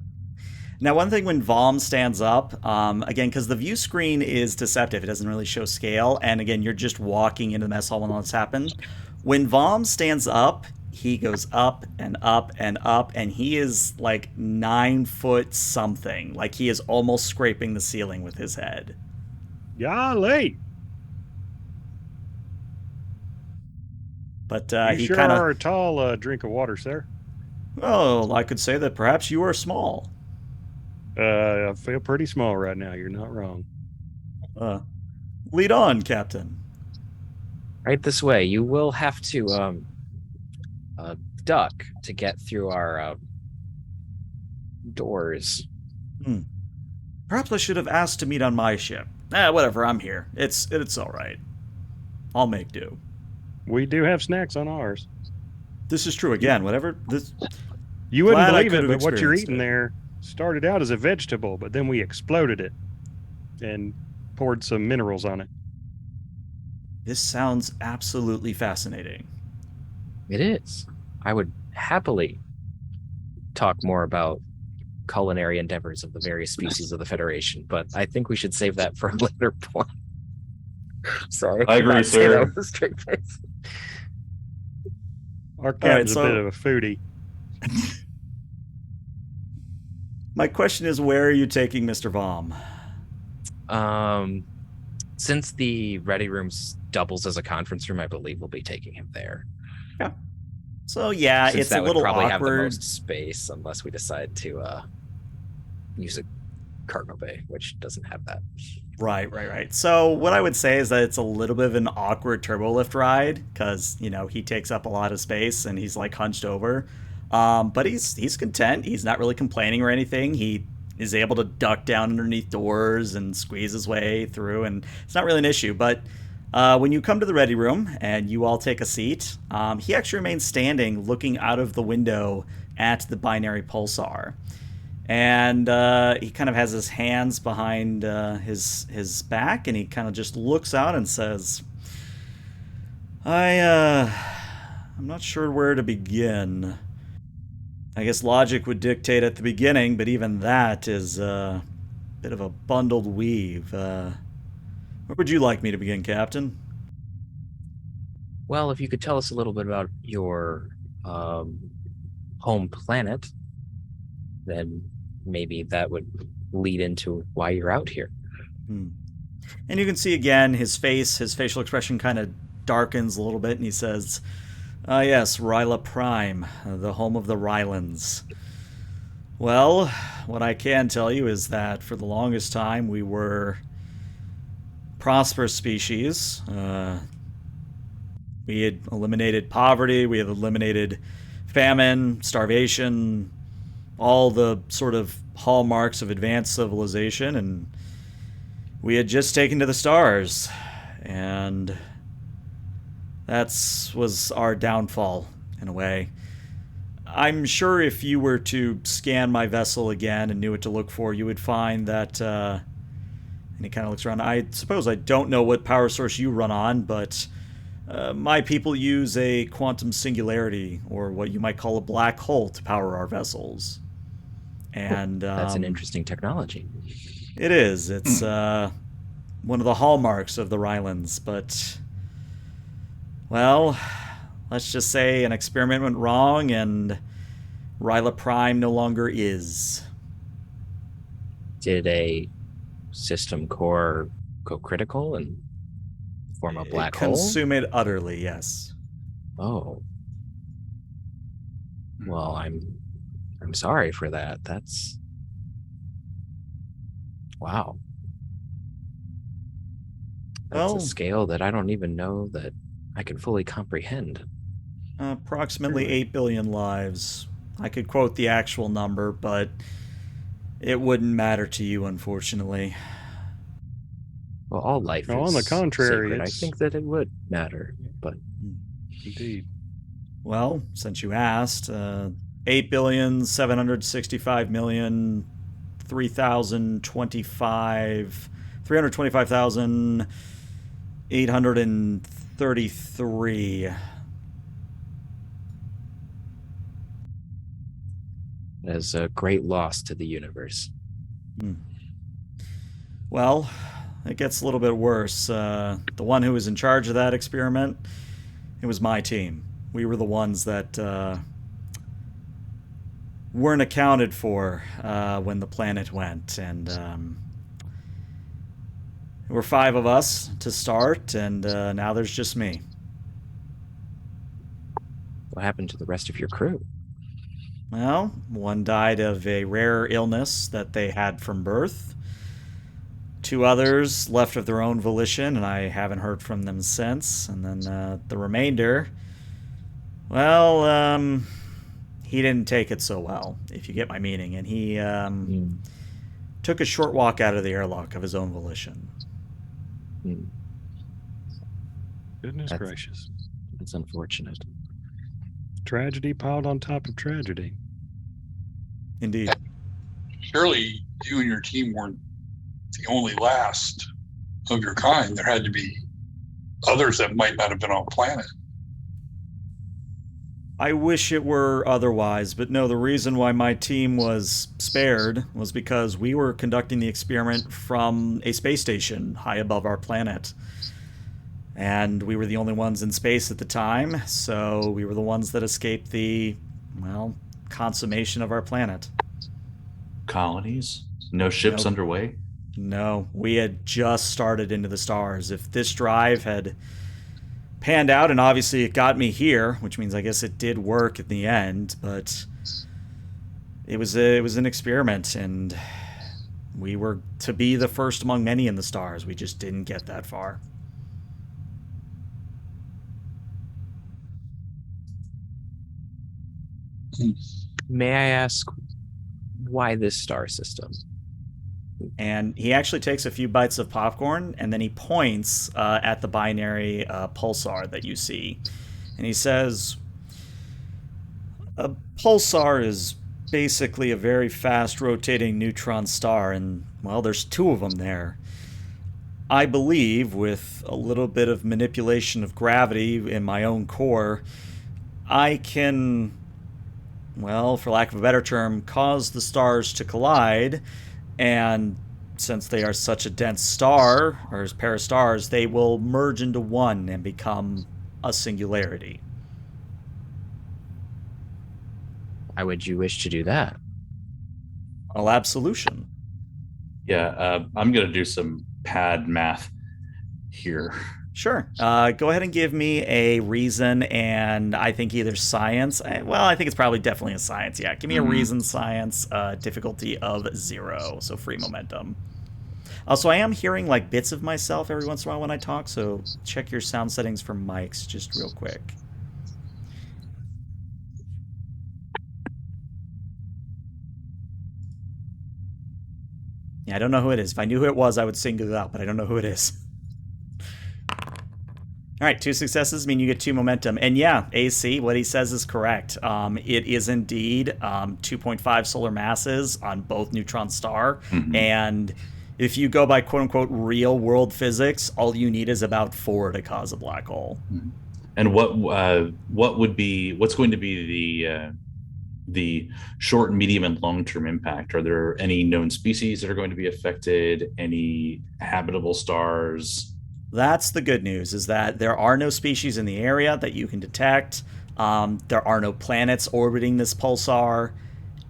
Now, one thing when Vom stands up, again, because the view screen is deceptive, it doesn't really show scale, and again, you're just walking into the mess hall when all this happened. When Vom stands up, he goes up and up and up, and he is like 9 foot something. Like he is almost scraping the ceiling with his head. Golly. But You he sure kind are of, a tall drink of water, sir. well, I could say that perhaps you are small. I feel pretty small right now. You're not wrong. Lead on, Captain. Right this way. You will have to duck to get through our doors. Perhaps I should have asked to meet on my ship. Whatever, I'm here. It's all right. I'll make do. We do have snacks on ours. This is true again. Whatever this. You wouldn't Glad I believe could it, have but what you're experienced eating it. there started out as a vegetable, but then we exploded it and poured some minerals on it. This sounds absolutely fascinating. It is. I would happily talk more about culinary endeavors of the various species of the Federation, but I think we should save that for a later point. Sorry. I agree, cannot say sir. that with a straight face. Our captain's so- a bit of a foodie. My question is, where are you taking Mr. Vom? Since the ready room doubles as a conference room, I believe we'll be taking him there. So yeah, Since it's that a would little probably have the awkward. most space, unless we decide to use a cargo bay, which doesn't have that. Right. So what I would say is that it's a little bit of an awkward turbo lift ride because he takes up a lot of space and he's like hunched over. But he's content. He's not really complaining or anything. He is able to duck down underneath doors and squeeze his way through, and it's not really an issue. But when you come to the ready room and you all take a seat, he actually remains standing, looking out of the window at the binary pulsar. And he kind of has his hands behind his back, and he kind of just looks out and says, I'm not sure where to begin. I guess logic would dictate at the beginning, but even that is a bit of a bundled weave. Where would you like me to begin, Captain? Well, if you could tell us a little bit about your home planet, then maybe that would lead into why you're out here. And you can see again his facial expression kind of darkens a little bit, and he says, yes, Ryla Prime, the home of the Rylans. Well, what I can tell you is that for the longest time we were prosperous species. We had eliminated poverty, we had eliminated famine, starvation, all the sort of hallmarks of advanced civilization, and we had just taken to the stars, and that was our downfall, in a way. I'm sure if you were to scan my vessel again and knew what to look for, you would find that, and he kind of looks around, I suppose I don't know what power source you run on, but my people use a quantum singularity, or what you might call a black hole, to power our vessels. And That's an interesting technology. It is. It's one of the hallmarks of the Rylans, but, well, let's just say an experiment went wrong and Ryla Prime no longer is. Did a system core go critical and form a black hole? Consume it utterly, yes. Oh. Well, I'm sorry for that. That's wow. That's Well, a scale that I don't even know that I can fully comprehend. approximately 8 billion lives. I could quote the actual number, but it wouldn't matter to you, unfortunately. Well, all life No, is on the contrary, sacred. I it's- think that it would matter, but Indeed. Well, since you asked, 325,833. It is a great loss to the universe. Well, it gets a little bit worse. The one who was in charge of that experiment, it was my team. We were the ones that weren't accounted for when the planet went, and there were 5 of us to start, and now there's just me. What happened to the rest of your crew? Well, one died of a rare illness that they had from birth. 2 others left of their own volition, and I haven't heard from them since. And then the remainder, well, he didn't take it so well, if you get my meaning. And he took a short walk out of the airlock of his own volition. Goodness gracious. It's unfortunate. Tragedy piled on top of tragedy. Indeed. Surely you and your team weren't the only last of your kind. There had to be others that might not have been on planet. I wish it were otherwise, but no, the reason why my team was spared was because we were conducting the experiment from a space station high above our planet. And we were the only ones in space at the time, so we were the ones that escaped the, well, consummation of our planet. Colonies? No ships Nope. underway? No, we had just started into the stars. If this drive had panned out, and obviously it got me here, which means I guess it did work in the end, but it was an experiment, and we were to be the first among many in the stars. We just didn't get that far. May I ask why this star system? And he actually takes a few bites of popcorn, and then he points at the binary pulsar that you see. And he says, a pulsar is basically a very fast rotating neutron star, and, well, there's 2 of them there. I believe, with a little bit of manipulation of gravity in my own core, I can, well, for lack of a better term, cause the stars to collide. And since they are such a dense star, or as pair of stars, they will merge into one and become a singularity. Why would you wish to do that? Well, absolution. Yeah, I'm going to do some pad math here. Sure. Go ahead and give me a reason, and I think either science. Well, I think it's probably definitely a science. Yeah, give me a reason science, difficulty of 0, so free momentum. Also, I am hearing like bits of myself every once in a while when I talk, so check your sound settings for mics just real quick. Yeah, I don't know who it is. If I knew who it was, I would single it out, but I don't know who it is. All right, 2 successes mean you get 2 momentum. And yeah, AC, what he says is correct. It is indeed 2.5 solar masses on both neutron star. And if you go by quote-unquote real world physics, all you need is about 4 to cause a black hole. And what's going to be the short, medium, and long-term impact? Are there any known species that are going to be affected? Any habitable stars? That's the good news, is that there are no species in the area that you can detect. There are no planets orbiting this pulsar.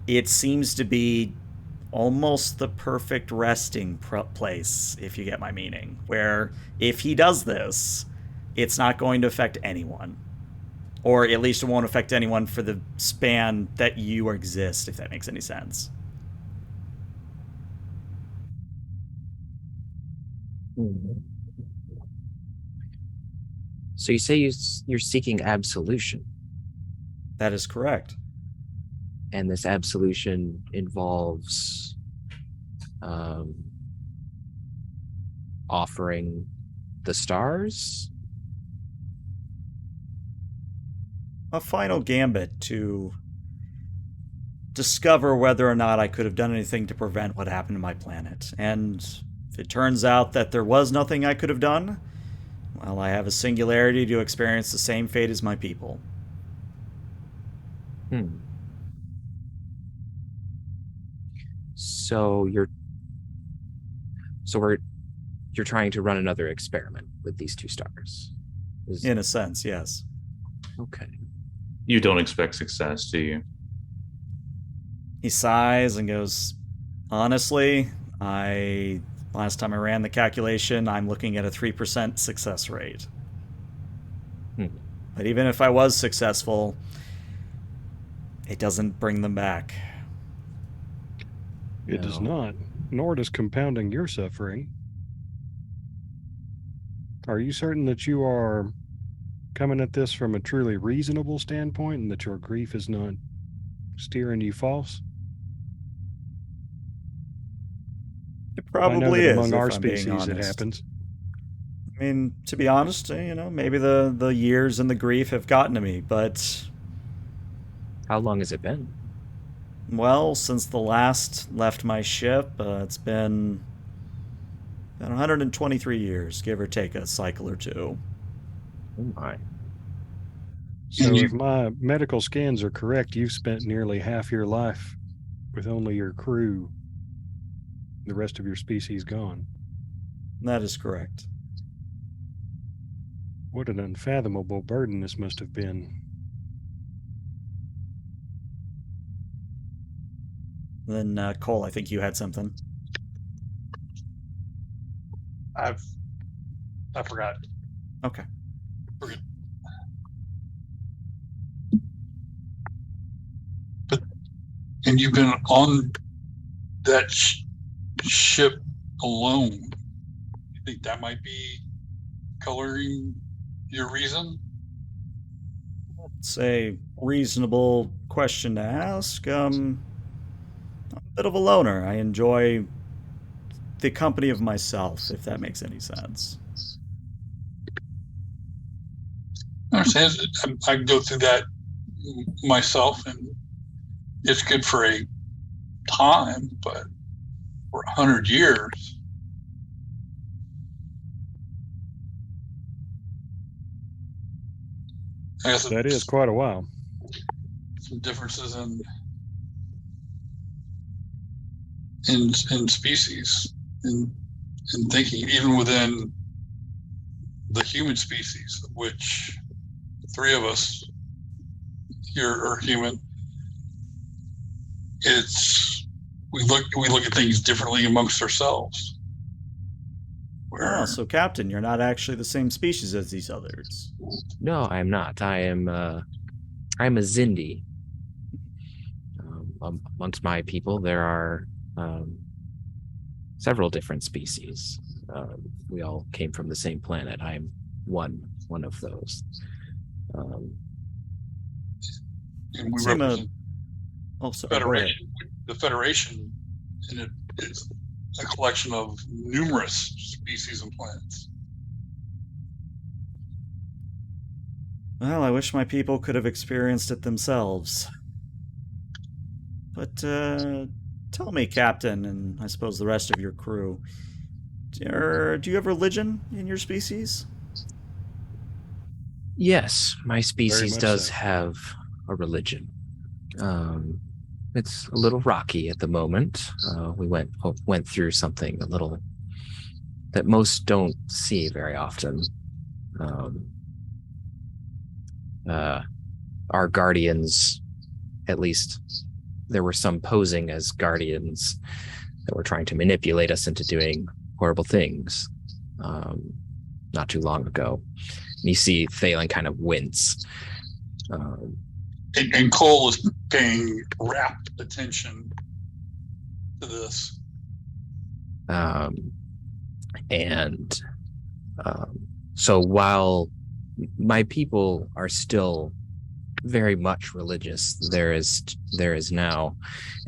It seems to be almost the perfect resting place, if you get my meaning, where if he does this, it's not going to affect anyone. Or at least it won't affect anyone for the span that you exist, if that makes any sense. So you say you're seeking absolution, That is correct. and this absolution involves offering the stars? A final gambit to discover whether or not I could have done anything to prevent what happened to my planet. And if it turns out that there was nothing I could have done, well, I have a singularity to experience the same fate as my people. So you're trying to run another experiment with these two stars. In a sense, yes. Okay. You don't expect success, do you? He sighs and goes, honestly, last time I ran the calculation, I'm looking at a 3% success rate. But even if I was successful, it doesn't bring them back. It does not, nor does compounding your suffering. Are you certain that you are coming at this from a truly reasonable standpoint and that your grief is not steering you false? It probably I know that is. among our if I'm being species, it honest. happens. I mean, to be honest, maybe the years and the grief have gotten to me, but How long has it been? well, since the last left my ship, it's been 123 years, give or take a cycle or two. Oh my. So if my medical scans are correct, you've spent nearly half your life with only your crew, the rest of your species gone. That is correct. What an unfathomable burden this must have been. Then, Cole, I think you had something. I forgot. Okay. And you've been on that ship alone. You think that might be coloring your reason? It's a reasonable question to ask. I'm a bit of a loner. I enjoy the company of myself, if that makes any sense. I understand. I go through that myself, and it's good for a time, but for 100 years, I guess That is quite a while. some differences in species, in thinking, even within the human species, which 3 of us here are human. We look at things differently amongst ourselves. Oh, so Captain, you're not actually the same species as these others. No, I am not. I'm a Zindi. Amongst my people, there are several different species. We all came from the same planet. I'm one of those. And we Seem represent sorry, go ahead. Federation. The Federation, and it is a collection of numerous species and planets. Well, I wish my people could have experienced it themselves. But tell me, Captain, and I suppose the rest of your crew, do you have religion in your species? Yes, my species much does so. have a religion. It's a little rocky at the moment. We went through something a little that most don't see very often. Our guardians, at least there were some posing as guardians that were trying to manipulate us into doing horrible things not too long ago. And you see Thalen kind of wince. And Cole is paying rapt attention to this. So while my people are still very much religious, there is now,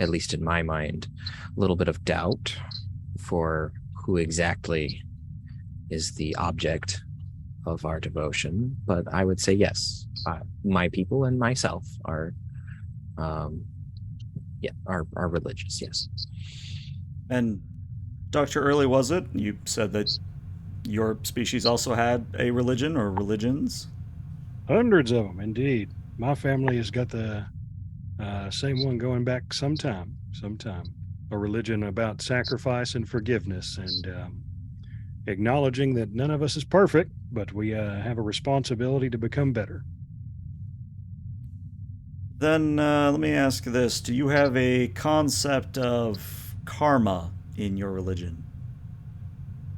at least in my mind, a little bit of doubt for who exactly is the object of our devotion. But I would say yes, my people and myself are religious. Yes. And Dr. Early, was it? You said that your species also had a religion or religions? Hundreds of them, indeed. My family has got the same one going back some time. a religion about sacrifice and forgiveness, and acknowledging that none of us is perfect, but we have a responsibility to become better. Then let me ask this. Do you have a concept of karma in your religion?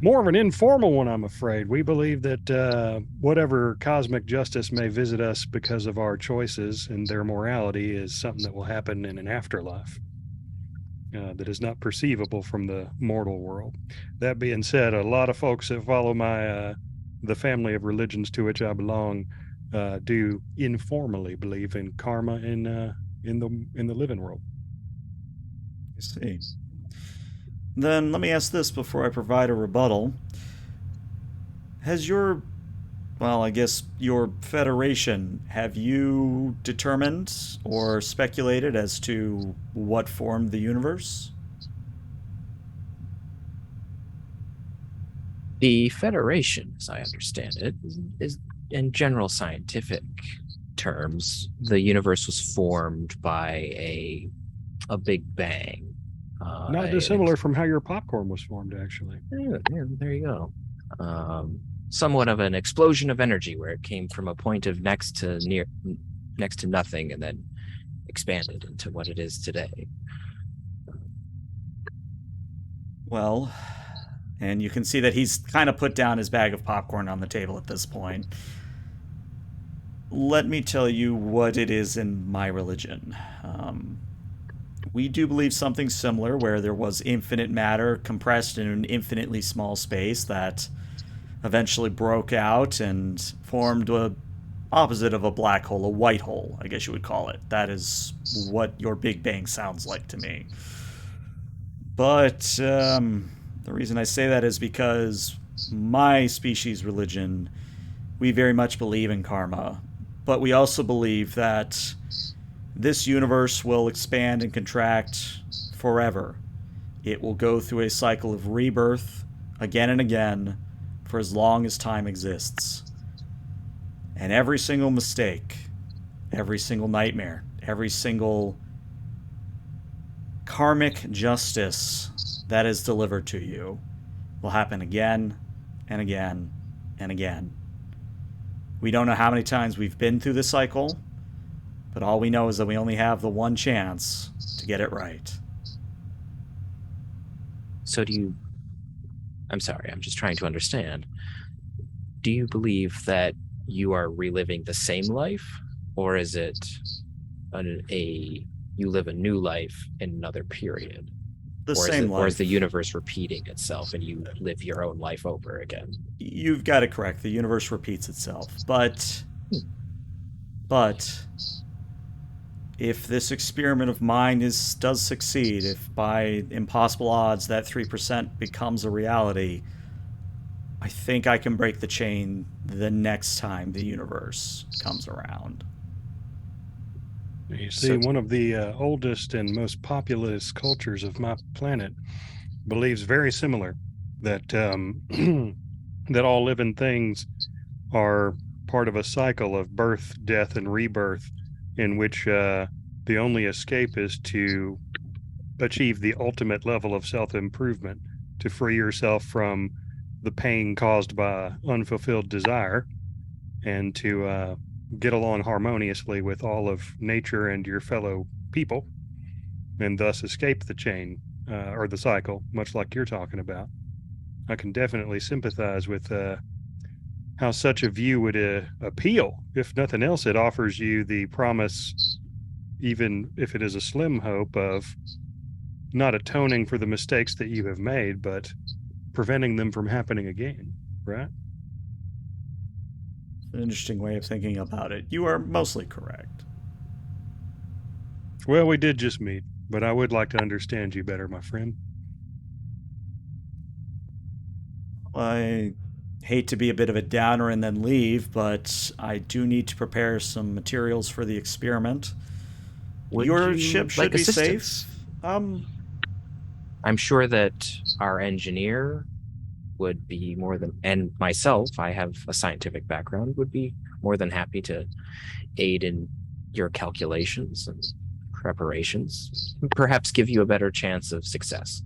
More of an informal one, I'm afraid. We believe that whatever cosmic justice may visit us because of our choices and their morality is something that will happen in an afterlife that is not perceivable from the mortal world. That being said, a lot of folks that follow the family of religions to which I belong do informally believe in karma in the living world. I see. Then let me ask this before I provide a rebuttal. Has your federation, have you determined or speculated as to what formed the universe? The Federation, as I understand it, is in general scientific terms, the universe was formed by a Big Bang. Not dissimilar from how your popcorn was formed, actually. Yeah, there you go. Somewhat of an explosion of energy where it came from a point of next to nothing and then expanded into what it is today. Well, and you can see that he's kind of put down his bag of popcorn on the table at this point. Let me tell you what it is in my religion. We do believe something similar, where there was infinite matter compressed in an infinitely small space that eventually broke out and formed a opposite of a black hole, a white hole, I guess you would call it. That is what your Big Bang sounds like to me. But the reason I say that is because my species' religion, we very much believe in karma, but we also believe that this universe will expand and contract forever. It will go through a cycle of rebirth again and again for as long as time exists. And every single mistake, every single nightmare, every single karmic justice that is delivered to you will happen again and again and again. We don't know how many times we've been through the cycle, but all we know is that we only have the one chance to get it right. So I'm sorry, I'm just trying to understand. Do you believe that you are reliving the same life, or is it you live a new life in another period? The same life. Or is the universe repeating itself and you live your own life over again? You've got it correct. The universe repeats itself. But if this experiment of mine does succeed, if by impossible odds that 3% becomes a reality, I think I can break the chain the next time the universe comes around. You see, one of the oldest and most populous cultures of my planet believes very similar, that that all living things are part of a cycle of birth, death, and rebirth, in which the only escape is to achieve the ultimate level of self-improvement, to free yourself from the pain caused by unfulfilled desire, and to get along harmoniously with all of nature and your fellow people, and thus escape the chain or the cycle, much like you're talking about. I can definitely sympathize with how such a view would appeal. If nothing else, it offers you the promise, even if it is a slim hope, of not atoning for the mistakes that you have made, but preventing them from happening again, right? An interesting way of thinking about it. You are mostly correct. Well, we did just meet, but I would like to understand you better, my friend. I hate to be a bit of a downer and then leave, but I do need to prepare some materials for the experiment. Your ship should be safe. I'm sure that our engineer would be and myself, I have a scientific background, would be more than happy to aid in your calculations and preparations, perhaps give you a better chance of success.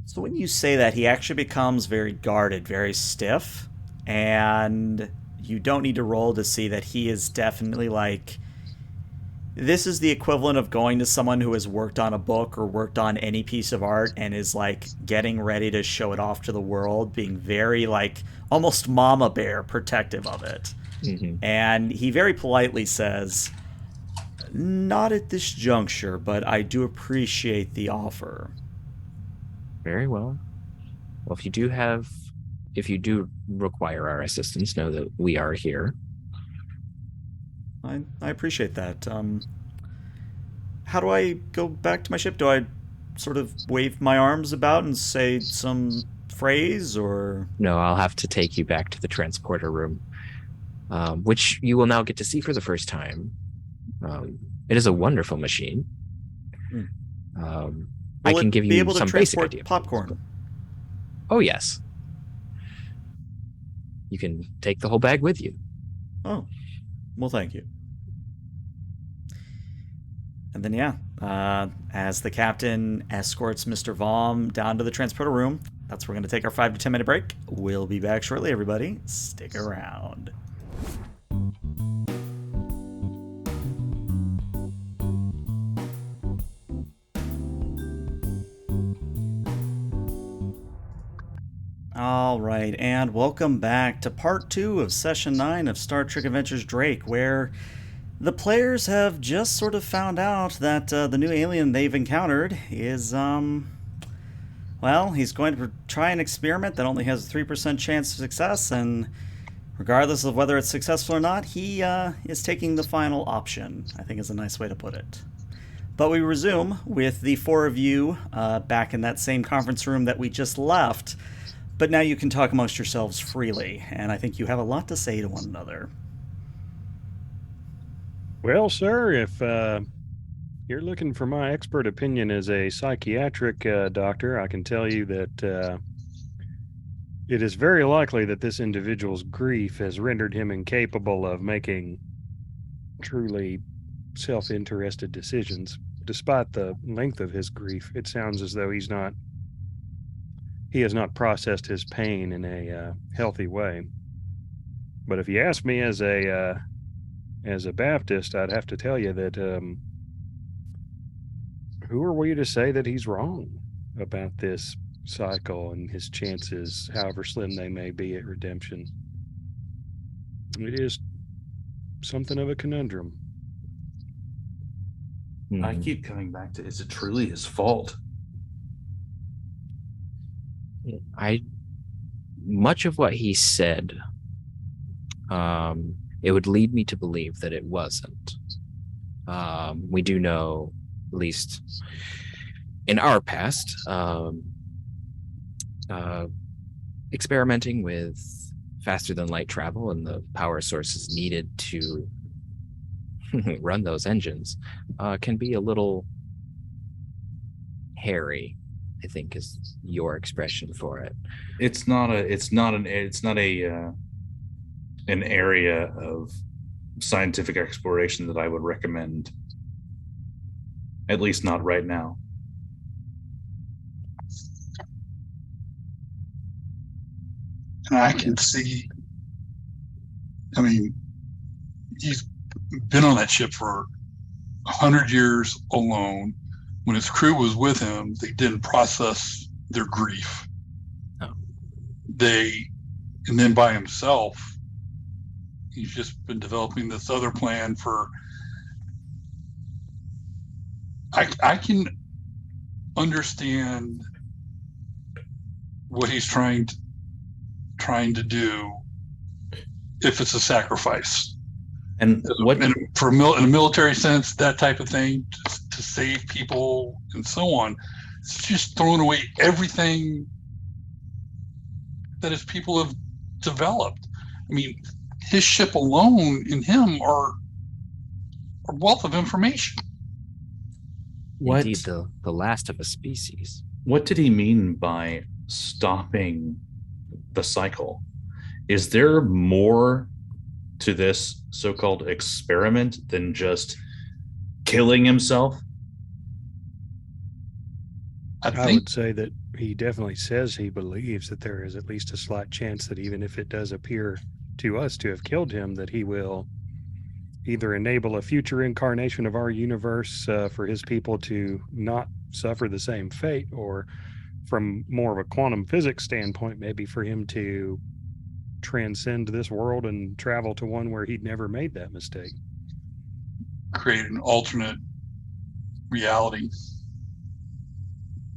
So when you say that, he actually becomes very guarded, very stiff, and you don't need to roll to see that he is definitely like, this is the equivalent of going to someone who has worked on a book or worked on any piece of art and is like getting ready to show it off to the world, being very like almost mama bear protective of it. Mm-hmm. And he very politely says, not at this juncture, but I do appreciate the offer. Very well. Well, if you do require our assistance, know that we are here. I appreciate that. How do I go back to my ship? Do I sort of wave my arms about and say some phrase, or? No, I'll have to take you back to the transporter room, which you will now get to see for the first time. It is a wonderful machine. I can give you some basic idea. Popcorn. Oh, yes. You can take the whole bag with you. Oh, well, thank you. And then, as the captain escorts Mr. Vom down to the transporter room, that's where we're going to take our 5 to 10 minute break. We'll be back shortly, everybody. Stick around. All right, and welcome back to part 2 of session 9 of Star Trek Adventures Drake, where the players have just sort of found out that the new alien they've encountered is, well, he's going to try an experiment that only has a 3% chance of success, and regardless of whether it's successful or not, he is taking the final option, I think is a nice way to put it. But we resume with the 4 of you back in that same conference room that we just left. But now you can talk amongst yourselves freely, and I think you have a lot to say to one another. Well, sir, if you're looking for my expert opinion as a psychiatric doctor, I can tell you that it is very likely that this individual's grief has rendered him incapable of making truly self-interested decisions. Despite the length of his grief, it sounds as though he has not processed his pain in a healthy way. But if you ask me as a Baptist, I'd have to tell you that who are we to say that he's wrong about this cycle and his chances, however slim they may be, at redemption? It is something of a conundrum. I keep coming back to, is it truly his fault? Much of what he said, it would lead me to believe that it wasn't. We do know, at least in our past, experimenting with faster than light travel and the power sources needed to run those engines can be a little hairy, I think is your expression for it. It's not an area of scientific exploration that I would recommend, at least not right now. And I can see, I mean, he's been on that ship for 100 years alone. When his crew was with him, they didn't process their grief. Oh. And then by himself, he's just been developing this other plan for. I can understand what he's trying to do if it's a sacrifice. And what in a military sense, that type of thing, to save people and so on, it's just throwing away everything that his people have developed. I mean, his ship alone and him are a wealth of information. Indeed, the last of a species. What did he mean by stopping the cycle? Is there more to this so-called experiment than just killing himself? I would say that he definitely says he believes that there is at least a slight chance that even if it does appear to us to have killed him, that he will either enable a future incarnation of our universe for his people to not suffer the same fate, or from more of a quantum physics standpoint, maybe for him to transcend this world and travel to one where he'd never made that mistake. Create an alternate reality,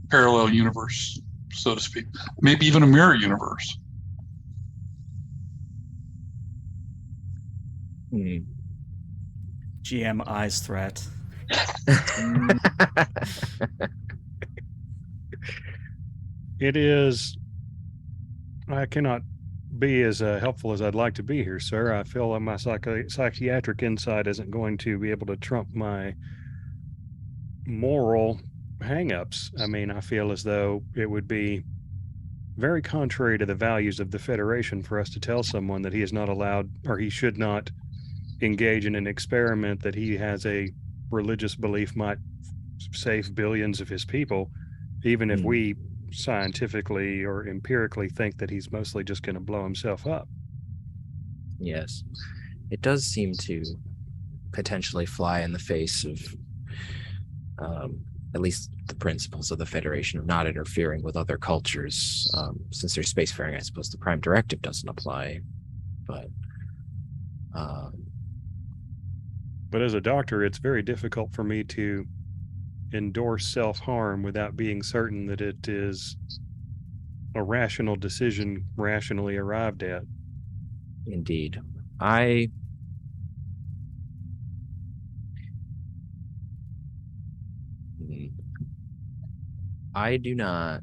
parallel universe, so to speak. Maybe even a mirror universe. GM eyes threat. It is. I cannot be as helpful as I'd like to be here, sir. I feel like my psychiatric insight isn't going to be able to trump my moral hang-ups. I mean, I feel as though it would be very contrary to the values of the Federation for us to tell someone that he is not allowed, or he should not engage in an experiment that he has a religious belief might save billions of his people, even if we scientifically or empirically think that he's mostly just going to blow himself up. Yes, it does seem to potentially fly in the face of at least the principles of the Federation of not interfering with other cultures. Since they're spacefaring, I suppose the Prime Directive doesn't apply, but as a doctor, it's very difficult for me to endorse self-harm without being certain that it is a rational decision rationally arrived at. Indeed. I do not.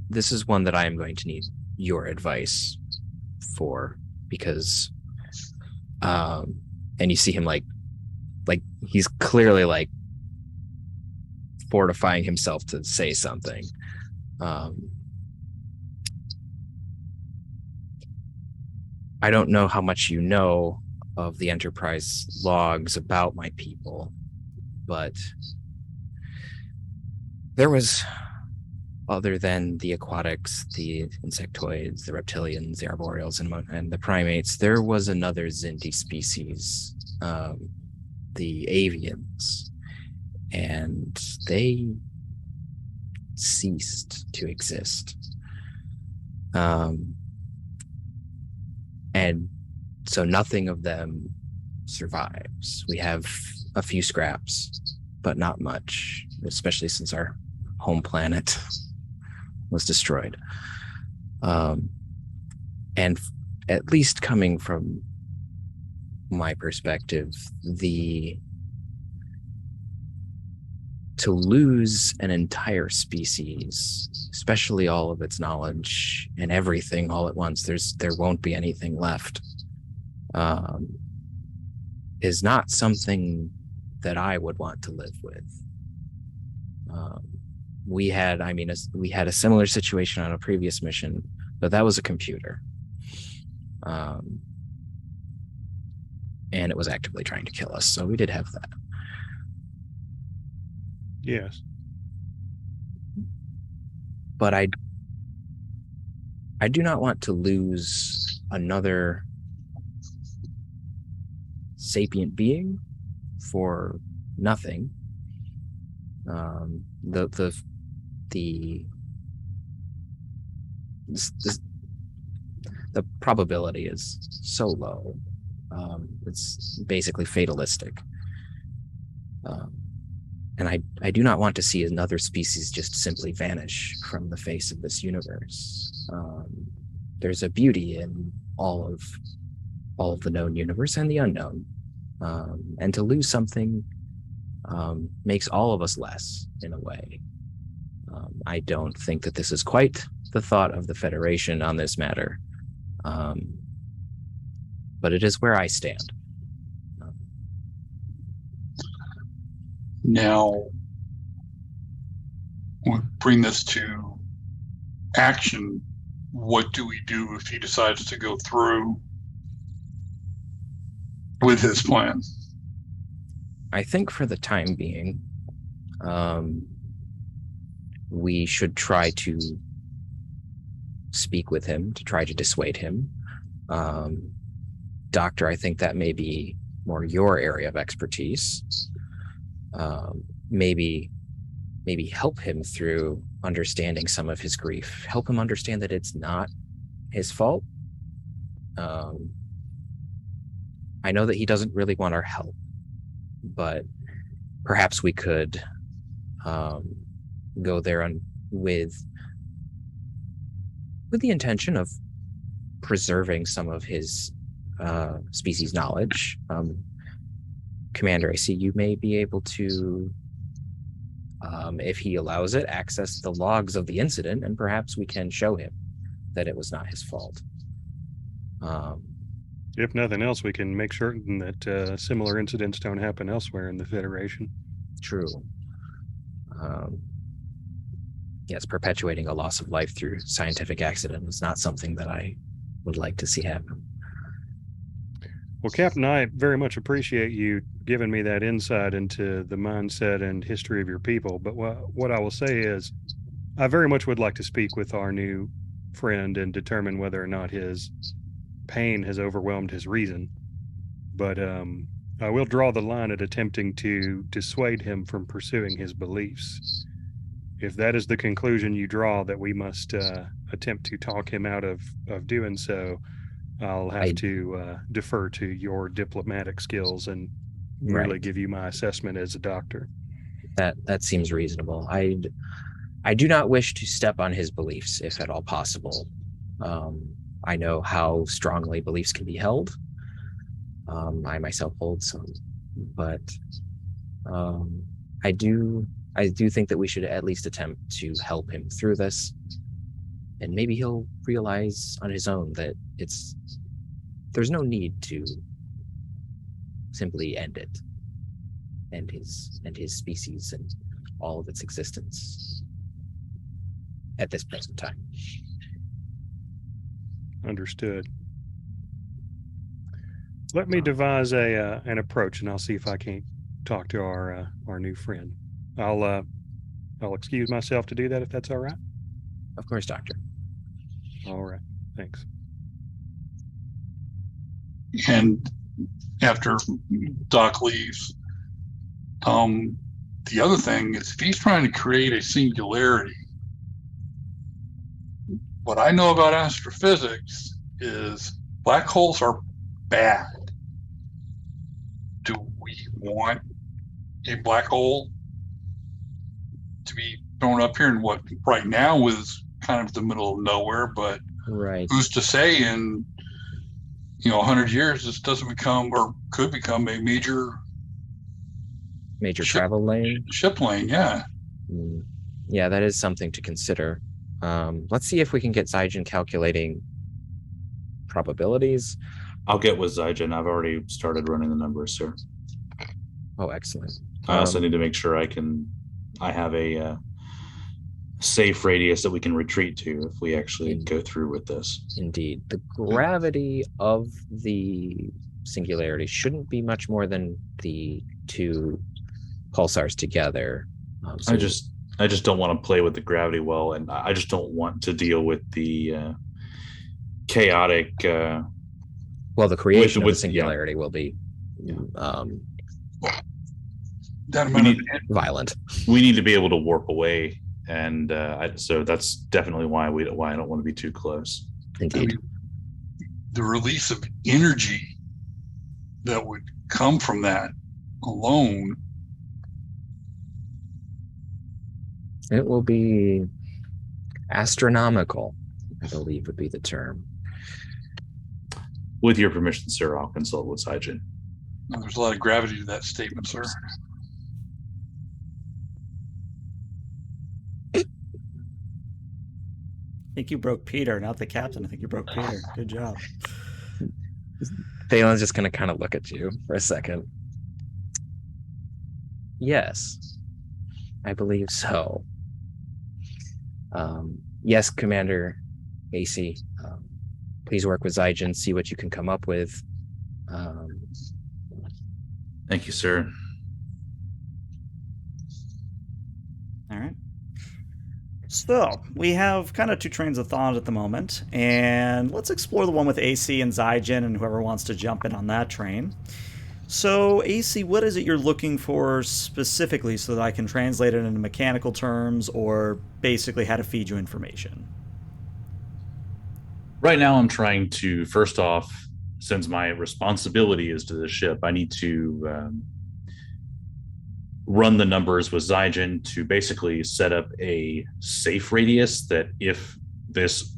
This is one that I am going to need your advice for, because and you see him like he's clearly like fortifying himself to say something. I don't know how much you know of the Enterprise logs about my people, but there was, other than the aquatics, the insectoids, the reptilians, the arboreals, and the primates, there was another Xindi species, the avians, and they ceased to exist. And so nothing of them survives. We have a few scraps, but not much, especially since our home planet was destroyed. And at least coming from my perspective, to lose an entire species, especially all of its knowledge and everything all at once, there won't be anything left, is not something that I would want to live with. We had a similar situation on a previous mission, but that was a computer. And it was actively trying to kill us, so we did have that. Yes. But I do not want to lose another sapient being for nothing. The probability is so low. It's basically fatalistic. And I do not want to see another species just simply vanish from the face of this universe. There's a beauty in all of the known universe and the unknown. And to lose something makes all of us less, in a way. I don't think that this is quite the thought of the Federation on this matter. But it is where I stand. Now, we bring this to action. What do we do if he decides to go through with his plan? I think for the time being, we should try to speak with him to try to dissuade him. Doctor, I think that may be more your area of expertise. Maybe help him through understanding some of his grief. Help him understand that it's not his fault. I know that he doesn't really want our help, but perhaps we could go there with the intention of preserving some of his species knowledge. Commander, I see you may be able to, if he allows it, access the logs of the incident, and perhaps we can show him that it was not his fault. If nothing else, we can make certain that similar incidents don't happen elsewhere in the Federation. True. Yes, perpetuating a loss of life through scientific accident is not something that I would like to see happen. Well, Captain, I very much appreciate you giving me that insight into the mindset and history of your people. But what I will say is, I very much would like to speak with our new friend and determine whether or not his pain has overwhelmed his reason. But I will draw the line at attempting to dissuade him from pursuing his beliefs. If that is the conclusion you draw, that we must attempt to talk him out of doing so, I'll have to defer to your diplomatic skills and merely give you my assessment as a doctor. That seems reasonable. I do not wish to step on his beliefs, if at all possible. I know how strongly beliefs can be held. I myself hold some, but I do think that we should at least attempt to help him through this, and maybe he'll realize on his own that there's no need to simply end it, and his species and all of its existence at this present time. Understood. Let me devise an approach, and I'll see if I can't talk to our new friend. I'll excuse myself to do that if that's all right. Of course, Doctor. All right. Thanks. And after Doc leaves, the other thing is, if he's trying to create a singularity, what I know about astrophysics is black holes are bad. Do we want a black hole to be thrown up here in what right now is kind of the middle of nowhere? But who's to say in 100 years this doesn't become, or could become, a major travel lane? Ship lane, yeah. Yeah, that is something to consider. Let's see if we can get Zygen calculating probabilities. I'll get with Zygen. I've already started running the numbers, sir. Oh, excellent. I also need to make sure I have a safe radius that we can retreat to if we actually go through with this. Indeed. The gravity of the singularity shouldn't be much more than the two pulsars together. I just don't want to play with the gravity well, and I just don't want to deal with the chaotic. Well, the creation of the singularity will be violent. We need to be able to warp away, and so that's definitely why I don't want to be too close. Indeed. The release of energy that would come from that alone. It will be astronomical, I believe would be the term. With your permission, sir, I'll consult with Zygen. There's a lot of gravity to that statement, sir. I think you broke Peter, not the captain. I think you broke Peter. Good job. Phelan's just going to kind of look at you for a second. Yes, I believe so. Yes, Commander AC. Please work with Zygen, see what you can come up with. Thank you, sir. So, we have kind of two trains of thought at the moment, and let's explore the one with AC and Zygen and whoever wants to jump in on that train. So, AC, what is it you're looking for specifically so that I can translate it into mechanical terms or basically how to feed you information? Right now, I'm trying to, first off, since my responsibility is to the ship, I need to run the numbers with Zygen to basically set up a safe radius that if this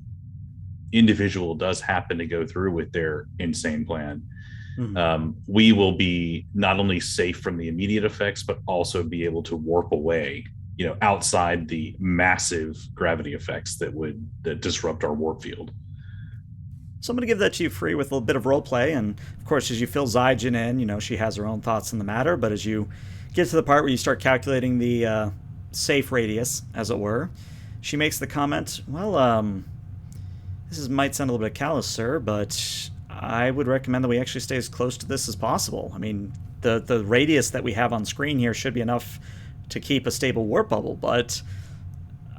individual does happen to go through with their insane plan, we will be not only safe from the immediate effects, but also be able to warp away, outside the massive gravity effects that disrupt our warp field. So I'm going to give that to you free with a little bit of role play, and of course, as you fill Zygen in, she has her own thoughts on the matter. But as you get to the part where you start calculating the safe radius, as it were, she makes the comment, "Well, might sound a little bit callous, sir, but I would recommend that we actually stay as close to this as possible. I mean, the radius that we have on screen here should be enough to keep a stable warp bubble, but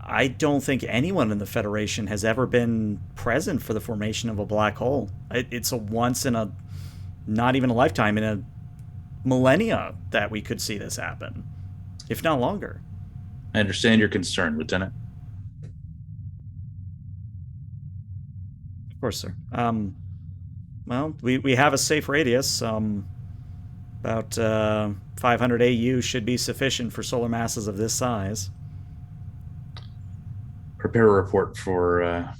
I don't think anyone in the Federation has ever been present for the formation of a black hole. It's a once in a, not even a lifetime, in a millennia that we could see this happen, if not longer." I understand your concern, Lieutenant. Of course, sir. Well, we have a safe radius. About 500 AU should be sufficient for solar masses of this size. Prepare a report for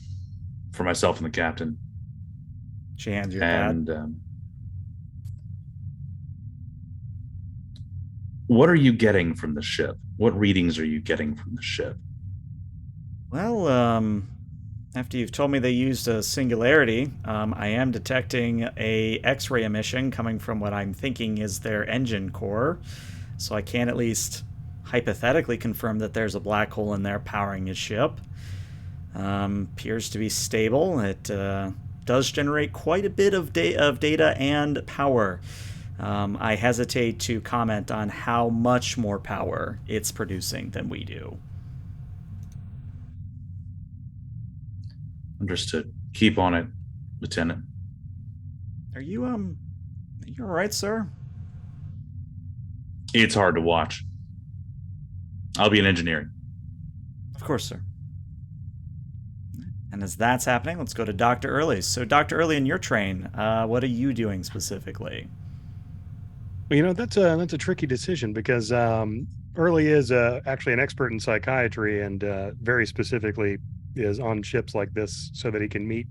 myself and the captain. She hands you a pad. And what are you getting from the ship? What readings are you getting from the ship? Well, after you've told me they used a singularity, I am detecting a X-ray emission coming from what I'm thinking is their engine core. So I can at least hypothetically confirm that there's a black hole in there powering his ship. Appears to be stable. It does generate quite a bit of data and power. I hesitate to comment on how much more power it's producing than we do. Understood. Keep on it, Lieutenant. Are you all right, sir? It's hard to watch. I'll be an engineer. Of course, sir. And as that's happening, let's go to Dr. Early. So, Dr. Early, in your train, what are you doing specifically? Well, that's a tricky decision because Early is actually an expert in psychiatry and very specifically is on ships like this so that he can meet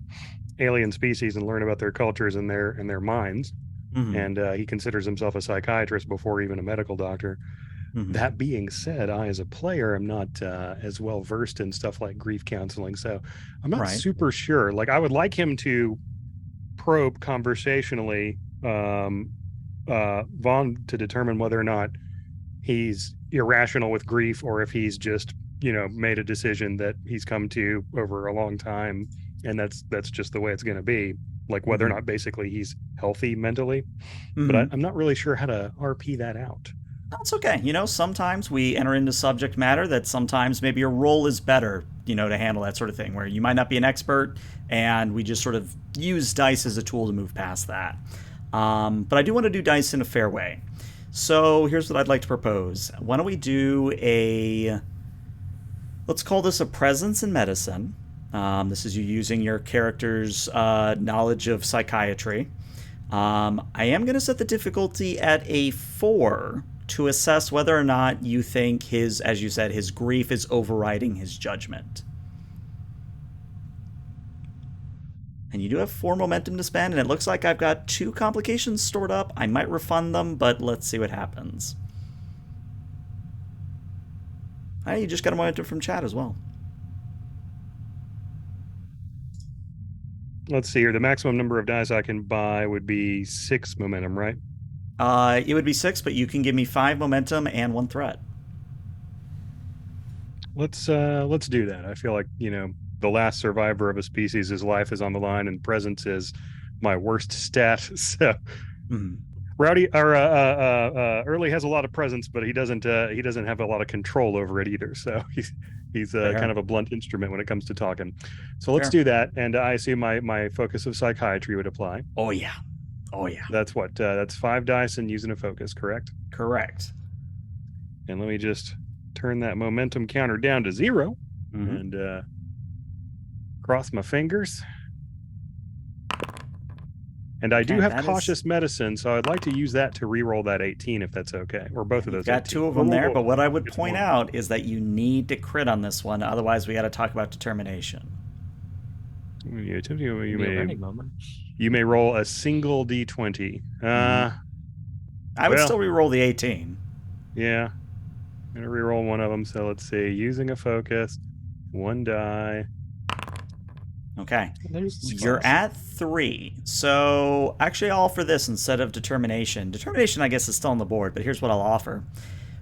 alien species and learn about their cultures and their minds. Mm-hmm. And he considers himself a psychiatrist before even a medical doctor. Mm-hmm. That being said, I, as a player, am not as well versed in stuff like grief counseling, so I'm not super sure. Like, I would like him to probe conversationally Vaughn to determine whether or not he's irrational with grief or if he's just, made a decision that he's come to over a long time, and that's just the way it's going to be. Like, whether or not basically he's healthy mentally, but I'm not really sure how to RP that out. That's okay. Sometimes we enter into subject matter that sometimes maybe your role is better, to handle that sort of thing, where you might not be an expert and we just sort of use dice as a tool to move past that. But I do want to do dice in a fair way. So here's what I'd like to propose. Why don't we do let's call this a presence in medicine. This is you using your character's knowledge of psychiatry. I am going to set the difficulty at a 4 to assess whether or not you think his, as you said, his grief is overriding his judgment. And you do have 4 momentum to spend, and it looks like I've got 2 complications stored up. I might refund them, but let's see what happens. You just got a momentum from chat as well. Let's see here. The maximum number of dice I can buy would be 6 momentum, right? It would be 6, but you can give me 5 momentum and 1 threat. Let's do that. I feel like, the last survivor of a species' life is on the line, and presence is my worst stat. So Rowdy or Early has a lot of presence, but he doesn't have a lot of control over it either. So he's kind of a blunt instrument when it comes to talking. So let's do that, and I assume my focus of psychiatry would apply. Oh yeah. That's what that's 5 dice and using a focus, correct? Correct. And let me just turn that momentum counter down to 0 and cross my fingers. And I do have cautious medicine, so I'd like to use that to re-roll that 18 if that's okay, or both of those. Got 2 of them there, but what I would point out is that you need to crit on this one, otherwise we got to talk about determination. You may roll a single d20. I would still re-roll the 18. Yeah, I'm gonna re-roll one of them. So let's see, using a focus, 1 die. Okay, you're at 3. So actually I'll offer this instead of determination. Determination, I guess, is still on the board, but here's what I'll offer.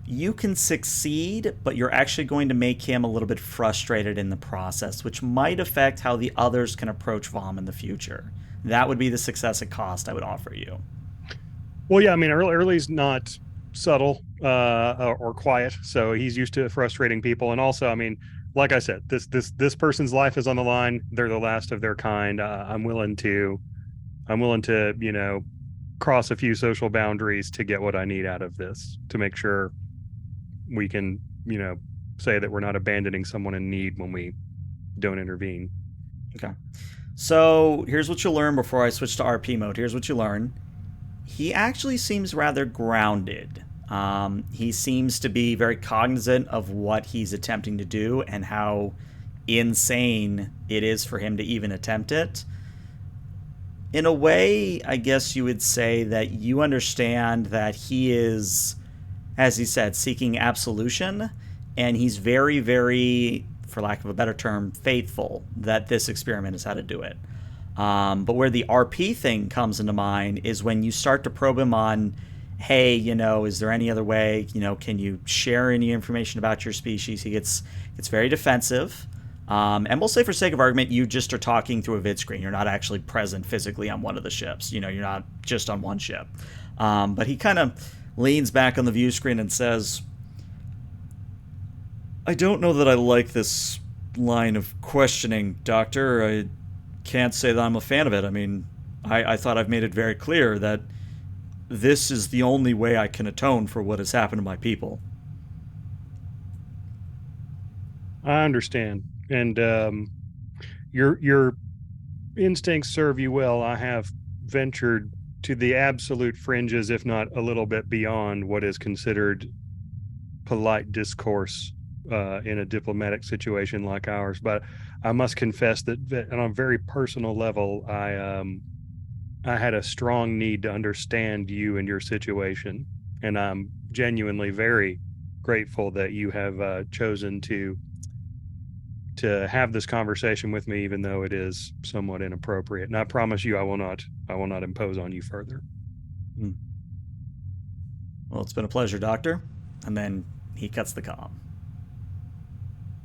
You can succeed, but you're actually going to make him a little bit frustrated in the process, which might affect how the others can approach Vom in the future. That would be the success at cost I would offer you. Well, yeah, I mean, Early's not subtle or quiet, so he's used to frustrating people. And also, I mean, like I said, this person's life is on the line. They're the last of their kind. I'm willing to, cross a few social boundaries to get what I need out of this, to make sure we can, say that we're not abandoning someone in need when we don't intervene. Okay. So here's what you learn before I switch to RP mode. Here's what you learn. He actually seems rather grounded. He seems to be very cognizant of what he's attempting to do and how insane it is for him to even attempt it. In a way, I guess you would say that you understand that he is, as he said, seeking absolution, and he's very, very, for lack of a better term, faithful that this experiment is how to do it. But where the RP thing comes into mind is when you start to probe him on, hey, is there any other way? Can you share any information about your species? He gets very defensive. And we'll say, for sake of argument, you just are talking through a vid screen. You're not actually present physically on one of the ships. You're not just on one ship. But he kind of leans back on the view screen and says, I don't know that I like this line of questioning, Doctor. I can't say that I'm a fan of it. I mean, I thought I've made it very clear that this is the only way I can atone for what has happened to my people. I understand. And your instincts serve you well. I have ventured to the absolute fringes, if not a little bit beyond what is considered polite discourse in a diplomatic situation like ours. But I must confess that on a very personal level, I had a strong need to understand you and your situation, and I'm genuinely very grateful that you have chosen to have this conversation with me, even though it is somewhat inappropriate. And I promise you, I will not impose on you further. Well, it's been a pleasure, Doctor. And then he cuts the comm.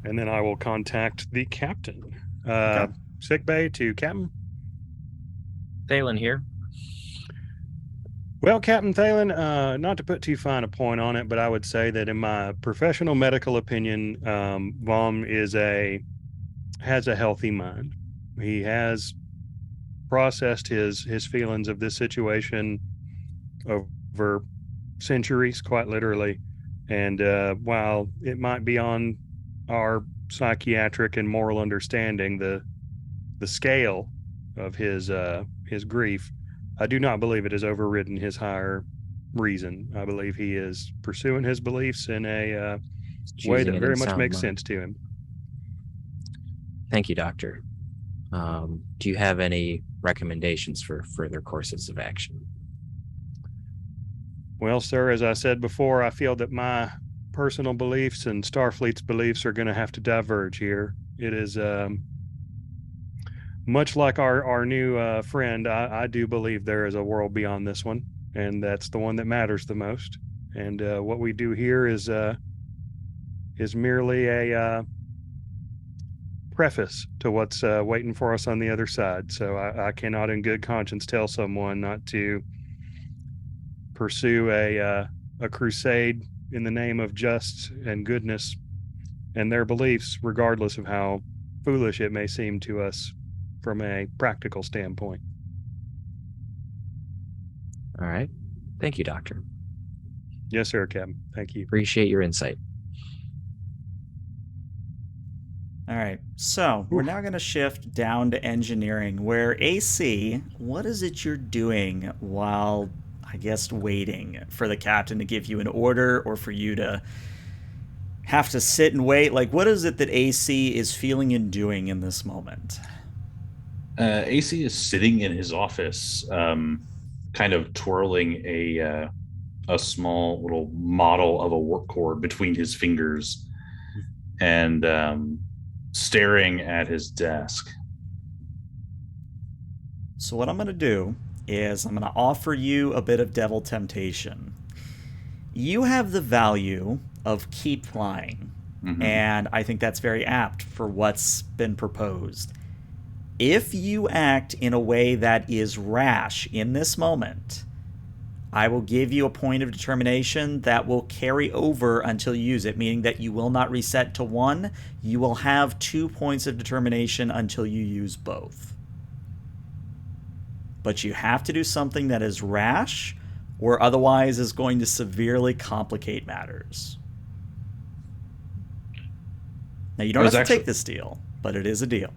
And then I will contact the captain. Okay. Sick bay to Captain. Thalen here. Well, Captain Thalen, not to put too fine a point on it, but I would say that in my professional medical opinion, Vom has a healthy mind. He has processed his feelings of this situation over centuries, quite literally. And while it might be on our psychiatric and moral understanding, the scale of his grief, I do not believe it has overridden his higher reason. I believe he is pursuing his beliefs in a way that very much makes sense to him. Thank you, Doctor. Do you have any recommendations for further courses of action? Well, sir, as I said before, I feel that my personal beliefs and Starfleet's beliefs are going to have to diverge here. It is much like our new friend. I do believe there is a world beyond this one, and that's the one that matters the most. And what we do here is merely a preface to what's waiting for us on the other side. So I cannot in good conscience tell someone not to pursue a crusade in the name of justice and goodness and their beliefs, regardless of how foolish it may seem to us from a practical standpoint. All right. Thank you, Doctor. Yes, sir, Captain. Thank you. Appreciate your insight. All right, so we're now going to shift down to engineering, where AC, what is it you're doing while, I guess, waiting for the captain to give you an order or for you to have to sit and wait? Like, what is it that AC is feeling and doing in this moment? AC is sitting in his office, kind of twirling a small little model of a work cord between his fingers and staring at his desk. So what I'm going to do is I'm going to offer you a bit of devil temptation. You have the value of keep flying, and I think that's very apt for what's been proposed. If you act in a way that is rash in this moment, I will give you a point of determination that will carry over until you use it, meaning that you will not reset to 1. You will have 2 points of determination until you use both. But you have to do something that is rash or otherwise is going to severely complicate matters. Now, you don't have to take this deal, but it is a deal.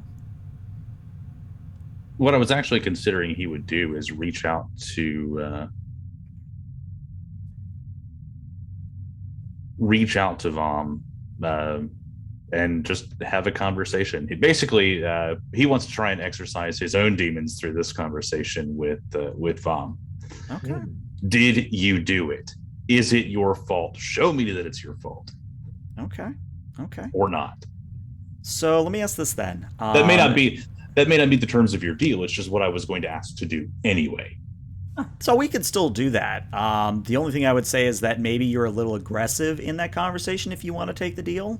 What I was actually considering he would do is reach out to Vom and just have a conversation. He wants to try and exercise his own demons through this conversation with Vom. Okay. Did you do it? Is it your fault? Show me that it's your fault. Okay. Or not. So let me ask this then. That may not be the terms of your deal. It's just what I was going to ask to do anyway. So we could still do that. The only thing I would say is that maybe you're a little aggressive in that conversation if you want to take the deal.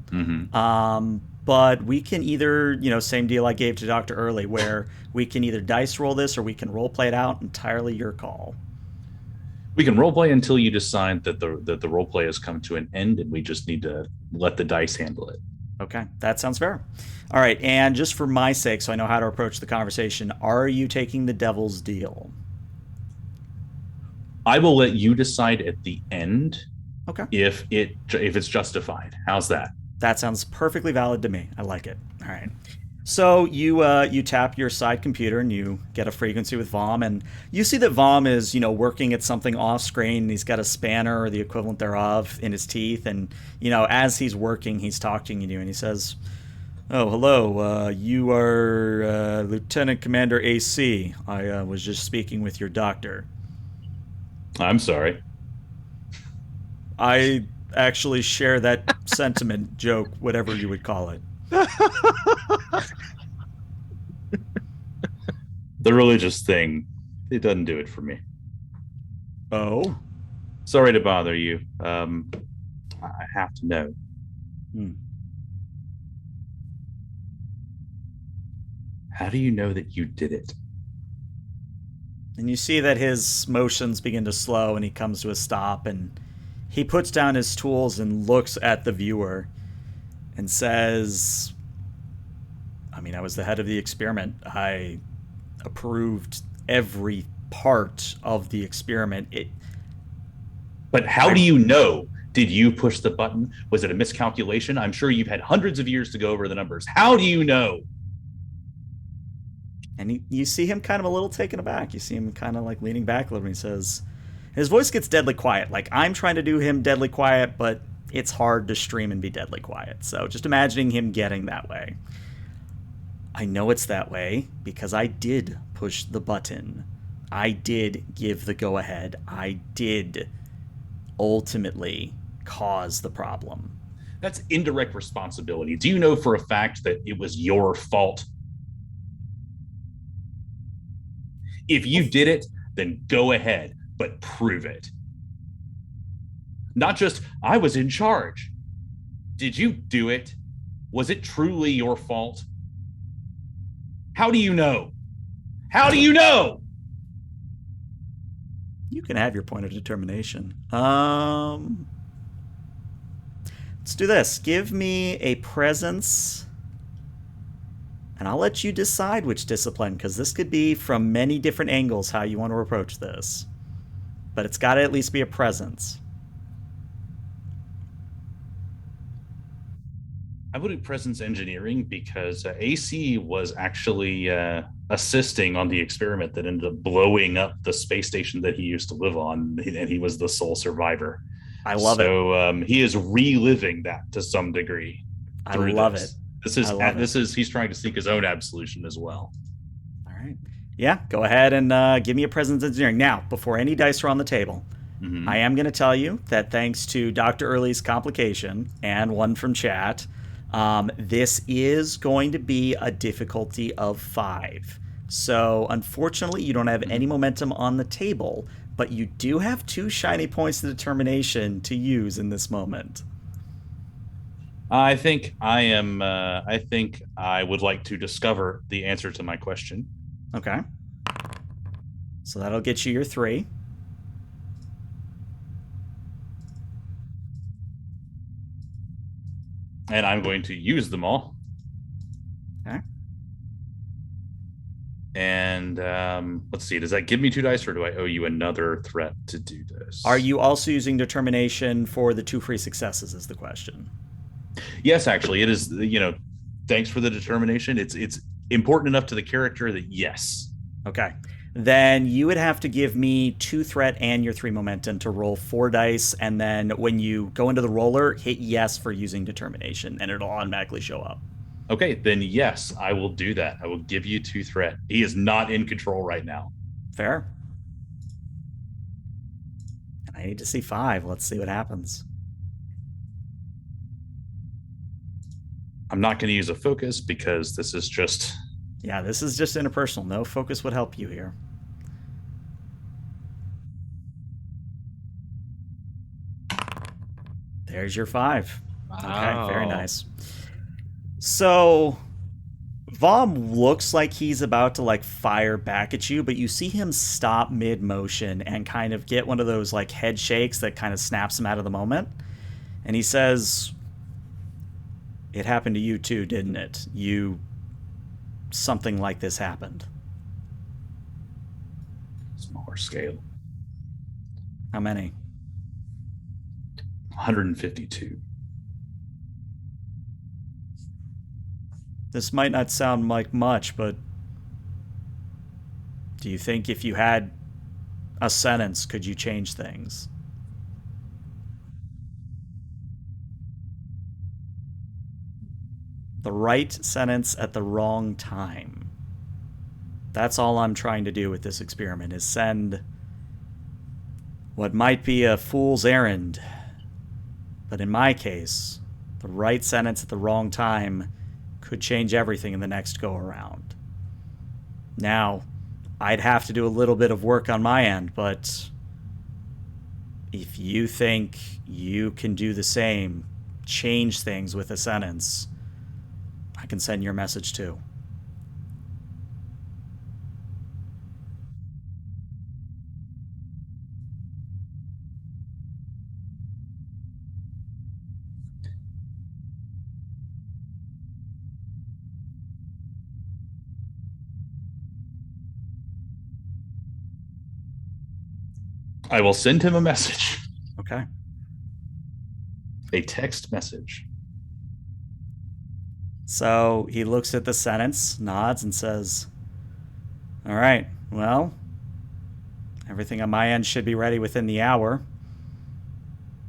But we can either, same deal I gave to Dr. Early, where we can either dice roll this or we can role play it out. Entirely your call. We can role play until you decide that the role play has come to an end, and we just need to let the dice handle it. Okay, that sounds fair. All right, and just for my sake, so I know how to approach the conversation, are you taking the devil's deal? I will let you decide at the end. Okay. If it's justified. How's that? That sounds perfectly valid to me. I like it. All right. So you tap your side computer and you get a frequency with Vom, and you see that Vom is working at something off screen. And he's got a spanner or the equivalent thereof in his teeth, and as he's working, he's talking to you, and he says, "Oh, hello. You are Lieutenant Commander AC. I was just speaking with your doctor." I'm sorry. I actually share that sentiment, joke, whatever you would call it. The religious thing, it doesn't do it for me. Oh? Sorry to bother you. I have to know. How do you know that you did it? And you see that his motions begin to slow and he comes to a stop, and he puts down his tools and looks at the viewer and says, I was the head of the experiment. I approved every part of the experiment. But how do you know? Did you push the button? Was it a miscalculation? I'm sure you've had hundreds of years to go over the numbers. How do you know? And you see him kind of a little taken aback. You see him kind of like leaning back a little, and he says, his voice gets deadly quiet. Like, I'm trying to do him deadly quiet, but it's hard to stream and be deadly quiet. So just imagining him getting that way. I know it's that way because I did push the button. I did give the go-ahead. I did ultimately cause the problem. That's indirect responsibility. Do you know for a fact that it was your fault? If you did it, then go ahead, but prove it. Not just, I was in charge. Did you do it? Was it truly your fault? How do you know? How do you know? You can have your point of determination. Let's do this. Give me a presence, and I'll let you decide which discipline, because this could be from many different angles how you want to approach this. But it's got to at least be a presence. I would do presence engineering because AC was actually assisting on the experiment that ended up blowing up the space station that he used to live on, and he was the sole survivor. I love it. So he is reliving that to some degree. I love it. He's trying to seek his own absolution as well. All right. Yeah, go ahead and give me a presence engineering. Now, before any dice are on the table, I am going to tell you that thanks to Dr. Early's complication and one from chat, this is going to be a difficulty of 5. So, unfortunately, you don't have any momentum on the table, but you do have 2 shiny points of determination to use in this moment. I think I would like to discover the answer to my question. Okay. So that'll get you your 3. And I'm going to use them all. Okay. And let's see, does that give me 2 dice, or do I owe you another threat to do this? Are you also using determination for the 2 free successes is the question. Yes, actually, it is. Thanks for the determination. It's important enough to the character that yes. Okay. Then you would have to give me 2 threat and your 3 momentum to roll 4 dice, and then when you go into the roller, hit yes for using determination, and it'll automatically show up. Okay, then yes, I will do that. I will give you 2 threat. He is not in control right now. Fair. And I need to see 5. Let's see what happens. I'm not going to use a focus because this is just... Yeah, this is just interpersonal. No focus would help you here. There's your 5. Wow. Okay, very nice. So, Vom looks like he's about to fire back at you, but you see him stop mid-motion and kind of get one of those head shakes that kind of snaps him out of the moment. And he says, "It happened to you too, didn't it? Something like this happened." Smaller scale. How many? 152. This might not sound like much, but do you think if you had a sentence, could you change things? The right sentence at the wrong time. That's all I'm trying to do with this experiment, is send what might be a fool's errand. But in my case, the right sentence at the wrong time could change everything in the next go-around. Now, I'd have to do a little bit of work on my end, but if you think you can do the same, change things with a sentence, I can send your message too. I will send him a message. Okay. A text message. So he looks at the sentence, nods, and says, "All right, well, everything on my end should be ready within the hour.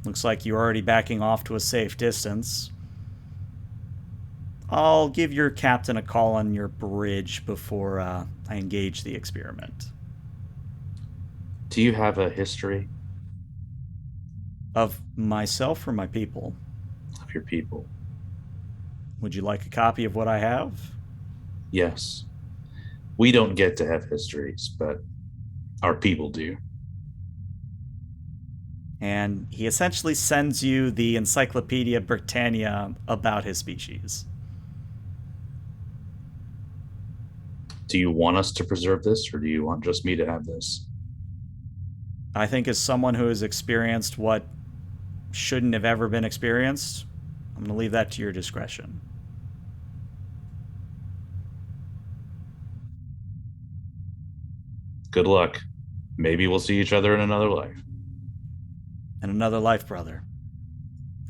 Looks like you're already backing off to a safe distance. I'll give your captain a call on your bridge before I engage the experiment." Do you have a history Of myself or my people? of your people? Would you like a copy of what I have? Yes. We don't get to have histories, but our people do. And he essentially sends you the Encyclopedia Britannia about his species. Do you want us to preserve this, or do you want just me to have this? I think as someone who has experienced what shouldn't have ever been experienced, I'm going to leave that to your discretion. Good luck. Maybe we'll see each other in another life. In another life, brother.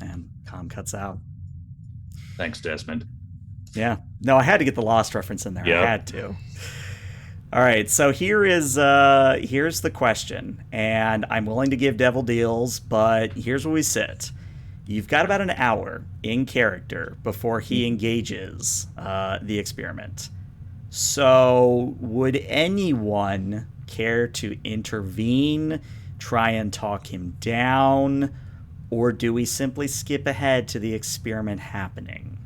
And comm cuts out. Thanks, Desmond. Yeah. No, I had to get the Lost reference in there. Yep. I had to. All right, so here's the question, and I'm willing to give devil deals, but here's where we sit. You've got about an hour in character before he engages the experiment. So would anyone care to intervene, try and talk him down, or do we simply skip ahead to the experiment happening?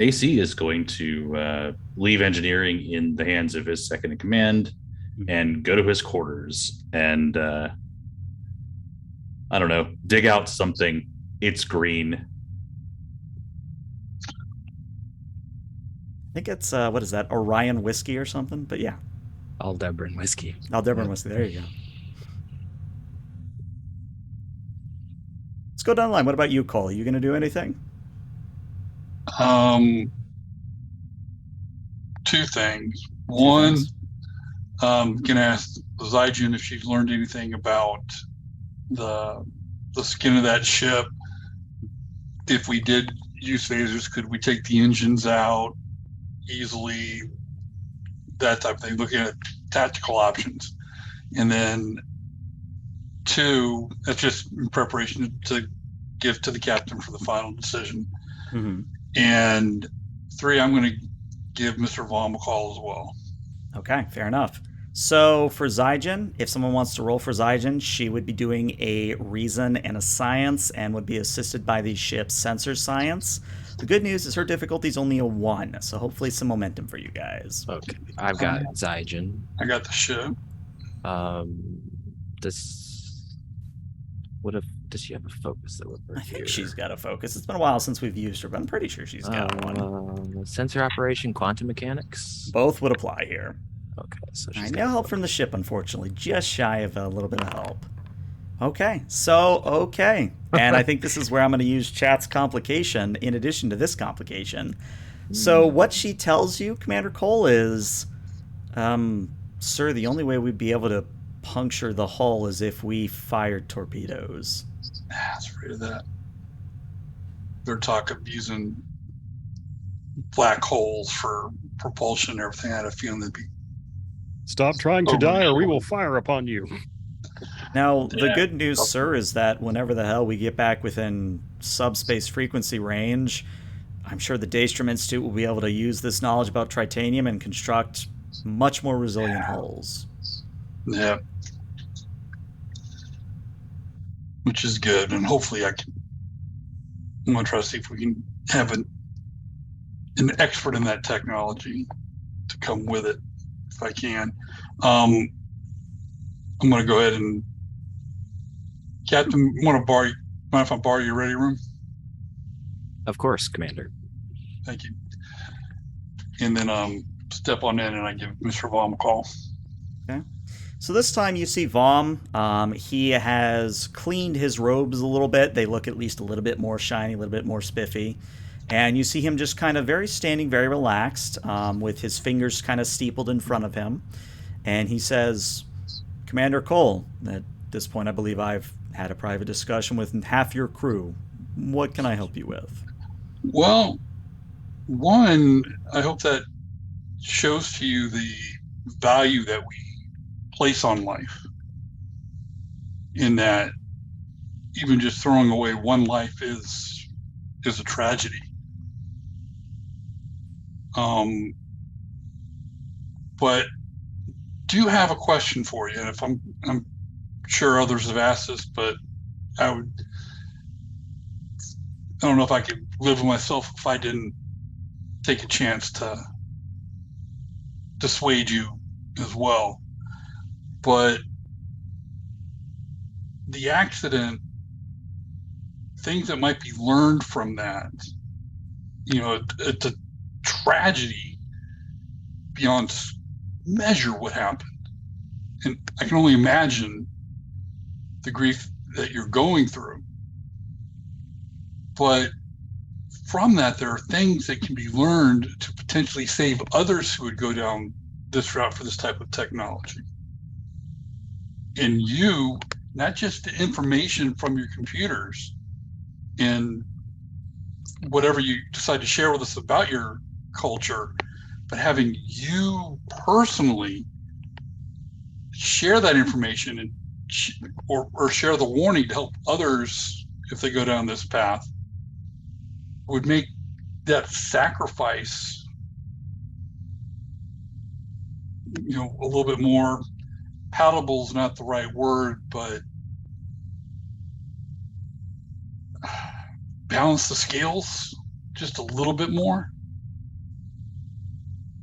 AC is going to leave engineering in the hands of his second in command and go to his quarters and, I don't know, dig out something. It's green. I think it's, what is that, Orion whiskey or something? But yeah. Aldebaran whiskey. Aldebaran whiskey, there you go. Let's go down the line. What about you, Cole? Are you going to do anything? Two things. One, gonna ask Zygen if she's learned anything about the skin of that ship. If we did use phasers, could we take the engines out easily? That type of thing. Looking at tactical options. And then two, that's just in preparation to give to the captain for the final decision. Mm-hmm. And three, I'm going to give Mr. Vaughn a call as well. Okay, fair enough. So for Zygen, if someone wants to roll for Zygen, she would be doing a reason and a science and would be assisted by the ship's sensor science. The good news is her difficulty is only a 1, so hopefully some momentum for you guys. Okay, I've got Zygen. I got the ship. Does she have a focus that would work? I think she's got a focus. It's been a while since we've used her, but I'm pretty sure she's got one. Sensor operation, quantum mechanics. Both would apply here. Okay, so I she's no help from the ship, unfortunately. Just shy of a little bit of help. Okay, and I think this is where I'm going to use chat's complication in addition to this complication. So what she tells you, Commander Cole, is, sir, the only way we'd be able to puncture the hull is if we fired torpedoes. I was afraid of that. They're talking of using black holes for propulsion and everything. I had a feeling they'd be... Stop trying to die or we will fire upon you. Now, the good news, sir, is that whenever the hell we get back within subspace frequency range, I'm sure the Daystrom Institute will be able to use this knowledge about tritanium and construct much more resilient hulls. Yeah. Which is good, and hopefully I'm going to try to see if we can have an expert in that technology to come with it, if I can. I'm going to go ahead and... Captain, mind if I borrow your ready room? Of course, Commander. Thank you. And then step on in and I give Mr. Vaughn a call. Okay. So this time you see Vom. He has cleaned his robes a little bit. They look at least a little bit more shiny, a little bit more spiffy. And you see him just kind of standing very relaxed, with his fingers kind of steepled in front of him. And he says, Commander Cole, at this point I believe I've had a private discussion with half your crew. What can I help you with? Well, one, I hope that shows to you the value that we place on life, in that even just throwing away one life is a tragedy. But do have a question for you, and if I'm sure others have asked this, but I don't know if I could live with myself if I didn't take a chance to dissuade you as well. But the accident, things that might be learned from that, it's a tragedy beyond measure what happened. and I can only imagine the grief that you're going through. But from that, there are things that can be learned to potentially save others who would go down this route for this type of technology. And you, not just the information from your computers and whatever you decide to share with us about your culture, but having you personally share that information and or share the warning to help others if they go down this path would make that sacrifice, a little bit more palatable is not the right word, but balance the scales just a little bit more.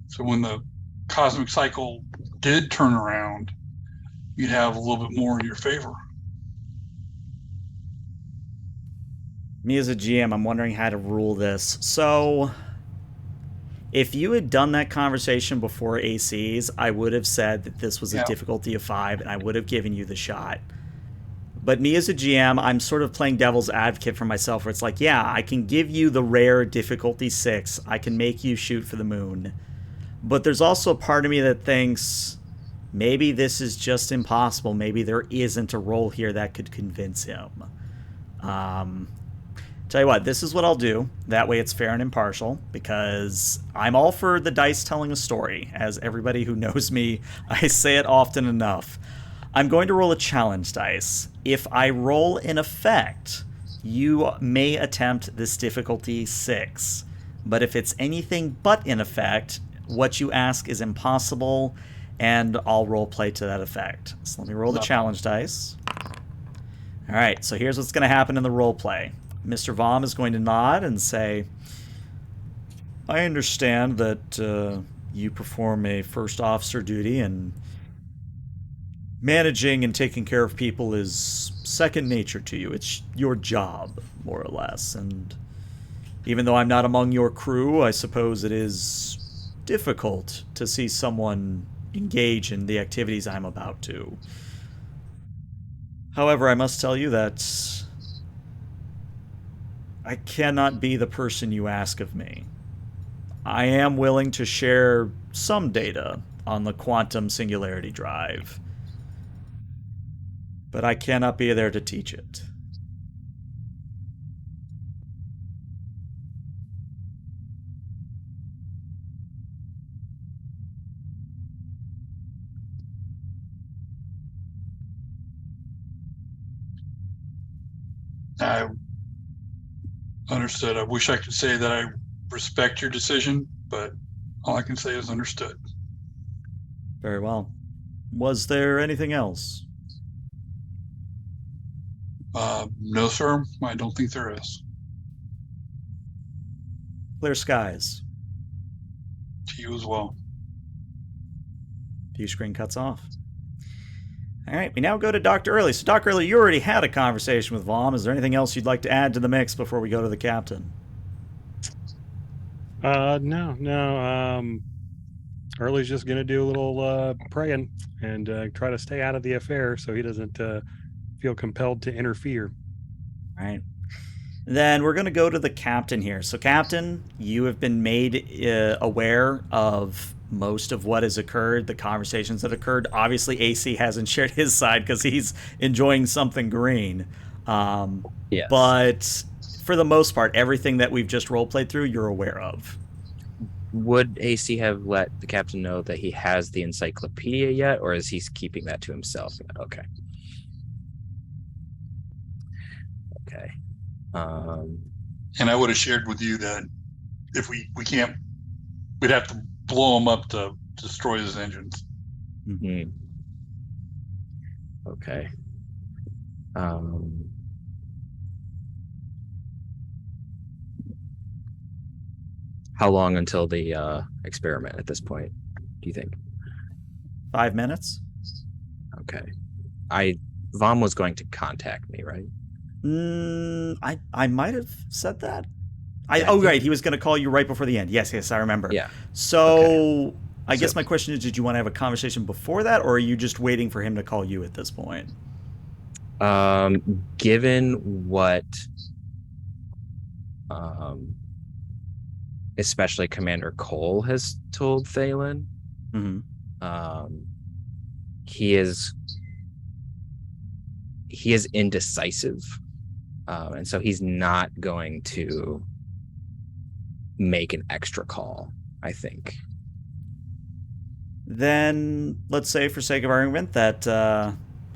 So when the cosmic cycle did turn around, you'd have a little bit more in your favor. Me as a GM, I'm wondering how to rule this. So, if you had done that conversation before ACs, I would have said that this was a difficulty of 5, and I would have given you the shot. But me as a GM, I'm sort of playing devil's advocate for myself, where it's like, yeah, I can give you the rare difficulty 6. I can make you shoot for the moon. But there's also a part of me that thinks maybe this is just impossible. Maybe there isn't a role here that could convince him. Tell you what, this is what I'll do. That way it's fair and impartial, because I'm all for the dice telling a story. As everybody who knows me, I say it often enough. I'm going to roll a challenge dice. If I roll an effect, you may attempt this difficulty 6. But if it's anything but an effect, what you ask is impossible, and I'll roll play to that effect. So let me roll the challenge dice. All right, so here's what's going to happen in the role play. Mr. Vom is going to nod and say, I understand that you perform a first officer duty, and managing and taking care of people is second nature to you. It's your job, more or less. And even though I'm not among your crew, I suppose it is difficult to see someone engage in the activities I'm about to. However, I must tell you that I cannot be the person you ask of me. I am willing to share some data on the quantum singularity drive, but I cannot be there to teach it. I understood. I wish I could say that I respect your decision, but all I can say is understood. Very well. Was there anything else? No, sir. I don't think there is. Clear skies. To you as well. View screen cuts off. All right, we now go to Dr. Early. So, Dr. Early, you already had a conversation with Vom. Is there anything else you'd like to add to the mix before we go to the captain? No. Early's just going to do a little praying and try to stay out of the affair so he doesn't feel compelled to interfere. All right. Then we're going to go to the captain here. So, Captain, you have been made aware of most of what has occurred, the conversations that occurred. Obviously, AC hasn't shared his side because he's enjoying something green. Yes. But for the most part, everything that we've just role-played through, you're aware of. Would AC have let the captain know that he has the encyclopedia yet, or is he keeping that to himself? Okay. Okay. And I would have shared with you that if we can't, we'd have to blow him up to destroy his engines. Mm-hmm. Okay. How long until the experiment at this point, do you think? 5 minutes? Okay. Vom was going to contact me, right? I might have said that. Yeah, right. He was going to call you right before the end. Yes, I remember. Yeah. So I guess my question is, did you want to have a conversation before that, or are you just waiting for him to call you at this point? Given what, especially Commander Cole has told Thalen, he is indecisive, and so he's not going to make an extra call, I think. Then let's say, for sake of argument, that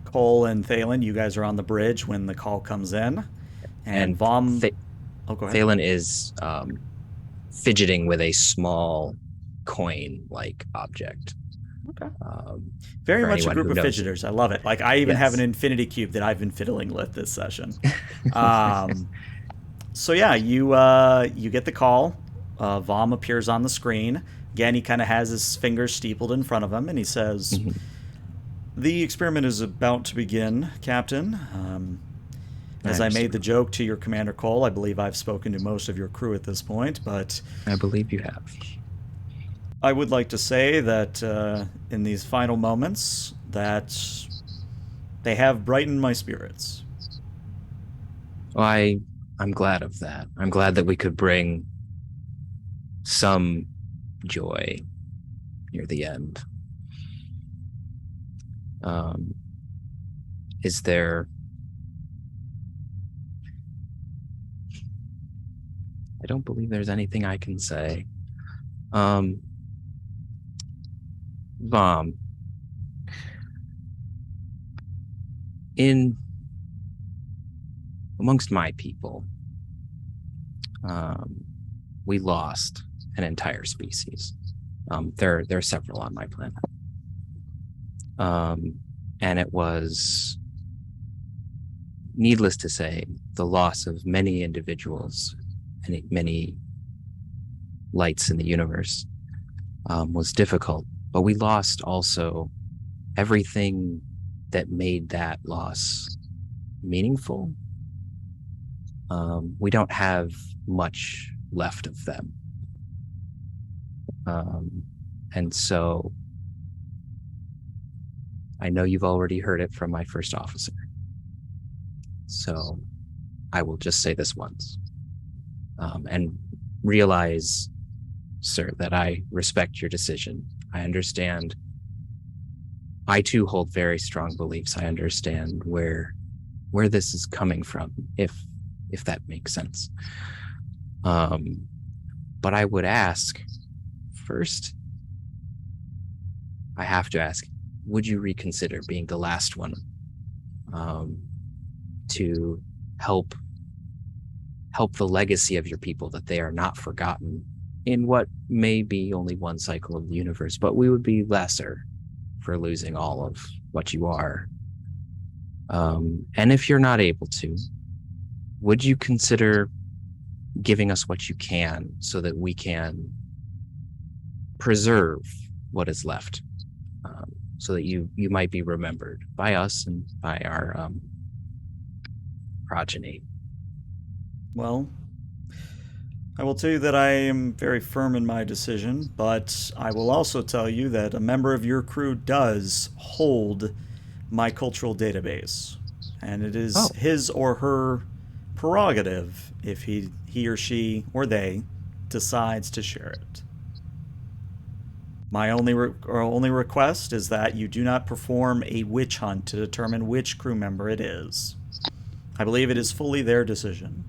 Cole and Thalen, you guys are on the bridge when the call comes in, and Vom. Go ahead. Thalen is fidgeting with a small coin-like object. Okay. Very much a group of fidgeters. I love it. Like, I even have an infinity cube that I've been fiddling with this session. So yeah, you get the call. Vom appears on the screen. Again, he kind of has his fingers steepled in front of him, and he says, "The experiment is about to begin, Captain. As I made the joke to your Commander Cole, I believe I've spoken to most of your crew at this point, but I believe you have. I would like to say that in these final moments, that they have brightened my spirits." Well, I'm glad of that. I'm glad that we could bring some joy near the end. Is there... I don't believe there's anything I can say. Vom, amongst my people, we lost an entire species. There are several on my planet. And it was, needless to say, the loss of many individuals and many lights in the universe was difficult. But we lost also everything that made that loss meaningful. We don't have much left of them. And so I know you've already heard it from my first officer. So I will just say this once. And realize, sir, that I respect your decision. I understand. I too hold very strong beliefs. I understand where this is coming from, if that makes sense. But I would ask, first, I have to ask, would you reconsider being the last one to help the legacy of your people, that they are not forgotten in what may be only one cycle of the universe, but we would be lesser for losing all of what you are. And if you're not able to, would you consider giving us what you can so that we can preserve what is left, so that you might be remembered by us and by our progeny? Well, I will tell you that I am very firm in my decision, but I will also tell you that a member of your crew does hold my cultural database, and it is his or her prerogative if he or she or they decides to share it. My only request is that you do not perform a witch hunt to determine which crew member it is. I believe it is fully their decision.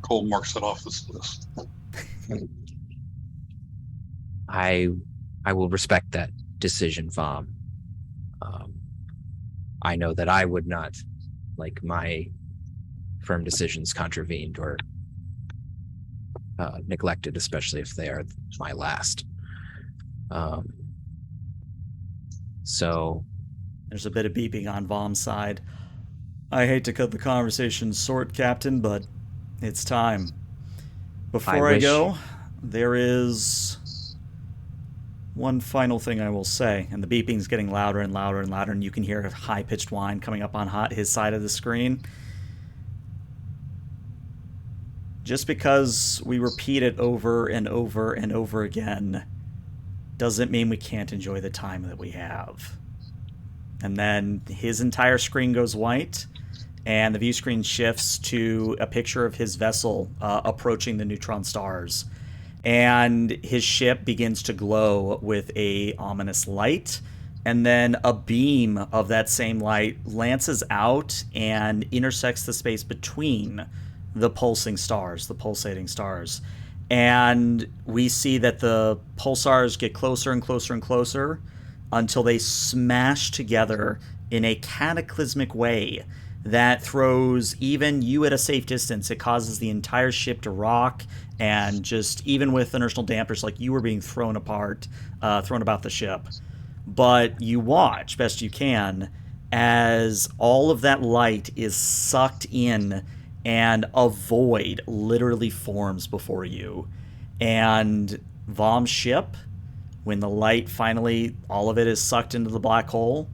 Cole marks it off this list. I will respect that decision, Vom. I know that I would not like my firm decisions contravened or neglected, especially if they are my last. So there's a bit of beeping on Vom's side. I hate to cut the conversation short, Captain, but it's time. Before I go, there is one final thing I will say, and the beeping's getting louder and louder and louder, and you can hear a high-pitched whine coming up on his side of the screen. Just because we repeat it over and over and over again doesn't mean we can't enjoy the time that we have. And then his entire screen goes white, and the view screen shifts to a picture of his vessel approaching the neutron stars. And his ship begins to glow with a ominous light, and then a beam of that same light lances out and intersects the space between the pulsating stars. And we see that the pulsars get closer and closer and closer until they smash together in a cataclysmic way that throws even you at a safe distance. It causes the entire ship to rock, and just even with inertial dampers, like you were being thrown about the ship. But you watch best you can as all of that light is sucked in, and a void literally forms before you. And Vom's ship, when the light finally, all of it is sucked into the black hole,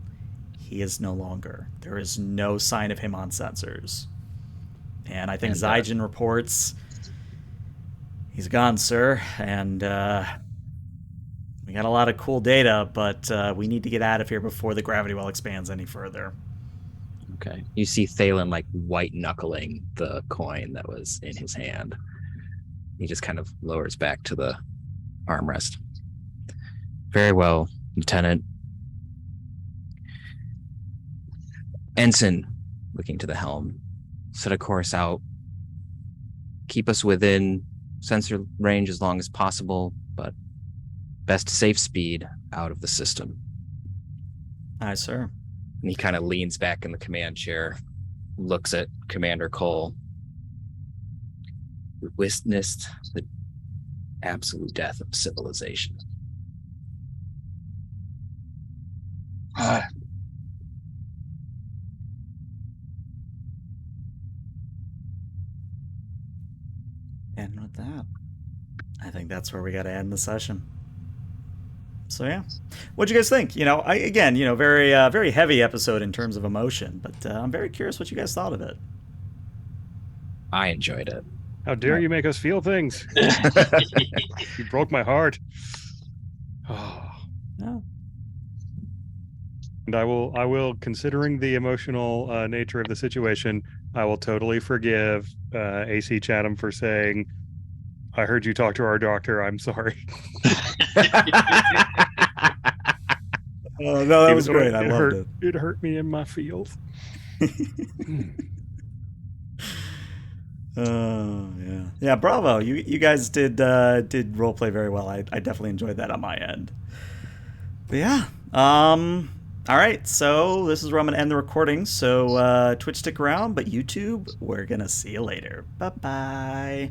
he is no longer. There is no sign of him on sensors. And I think Zygen reports, he's gone, sir. And we got a lot of cool data, but we need to get out of here before the gravity well expands any further. Okay. You see Thalen like white knuckling the coin that was in his hand. He just kind of lowers back to the armrest. Very well, Lieutenant. Ensign, looking to the helm, set a course out. Keep us within sensor range as long as possible, but best safe speed out of the system. Aye, sir. And he kind of leans back in the command chair, looks at Commander Cole. We witnessed the absolute death of civilization. Aye. And with that, I think that's where we got to end the session. So yeah, what'd you guys think? You know, very very heavy episode in terms of emotion, but I'm very curious what you guys thought of it. I enjoyed it. How dare you make us feel things? You broke my heart. Oh. No. And I will, considering the emotional nature of the situation, I will totally forgive AC Chatham for saying, "I heard you talk to our doctor. I'm sorry." Oh no, that was great. I loved it. It hurt me in my feels. Oh yeah. Bravo. You guys did roleplay very well. I definitely enjoyed that on my end. But yeah. All right, so this is where I'm going to end the recording. So Twitch, stick around, but YouTube, we're going to see you later. Bye-bye.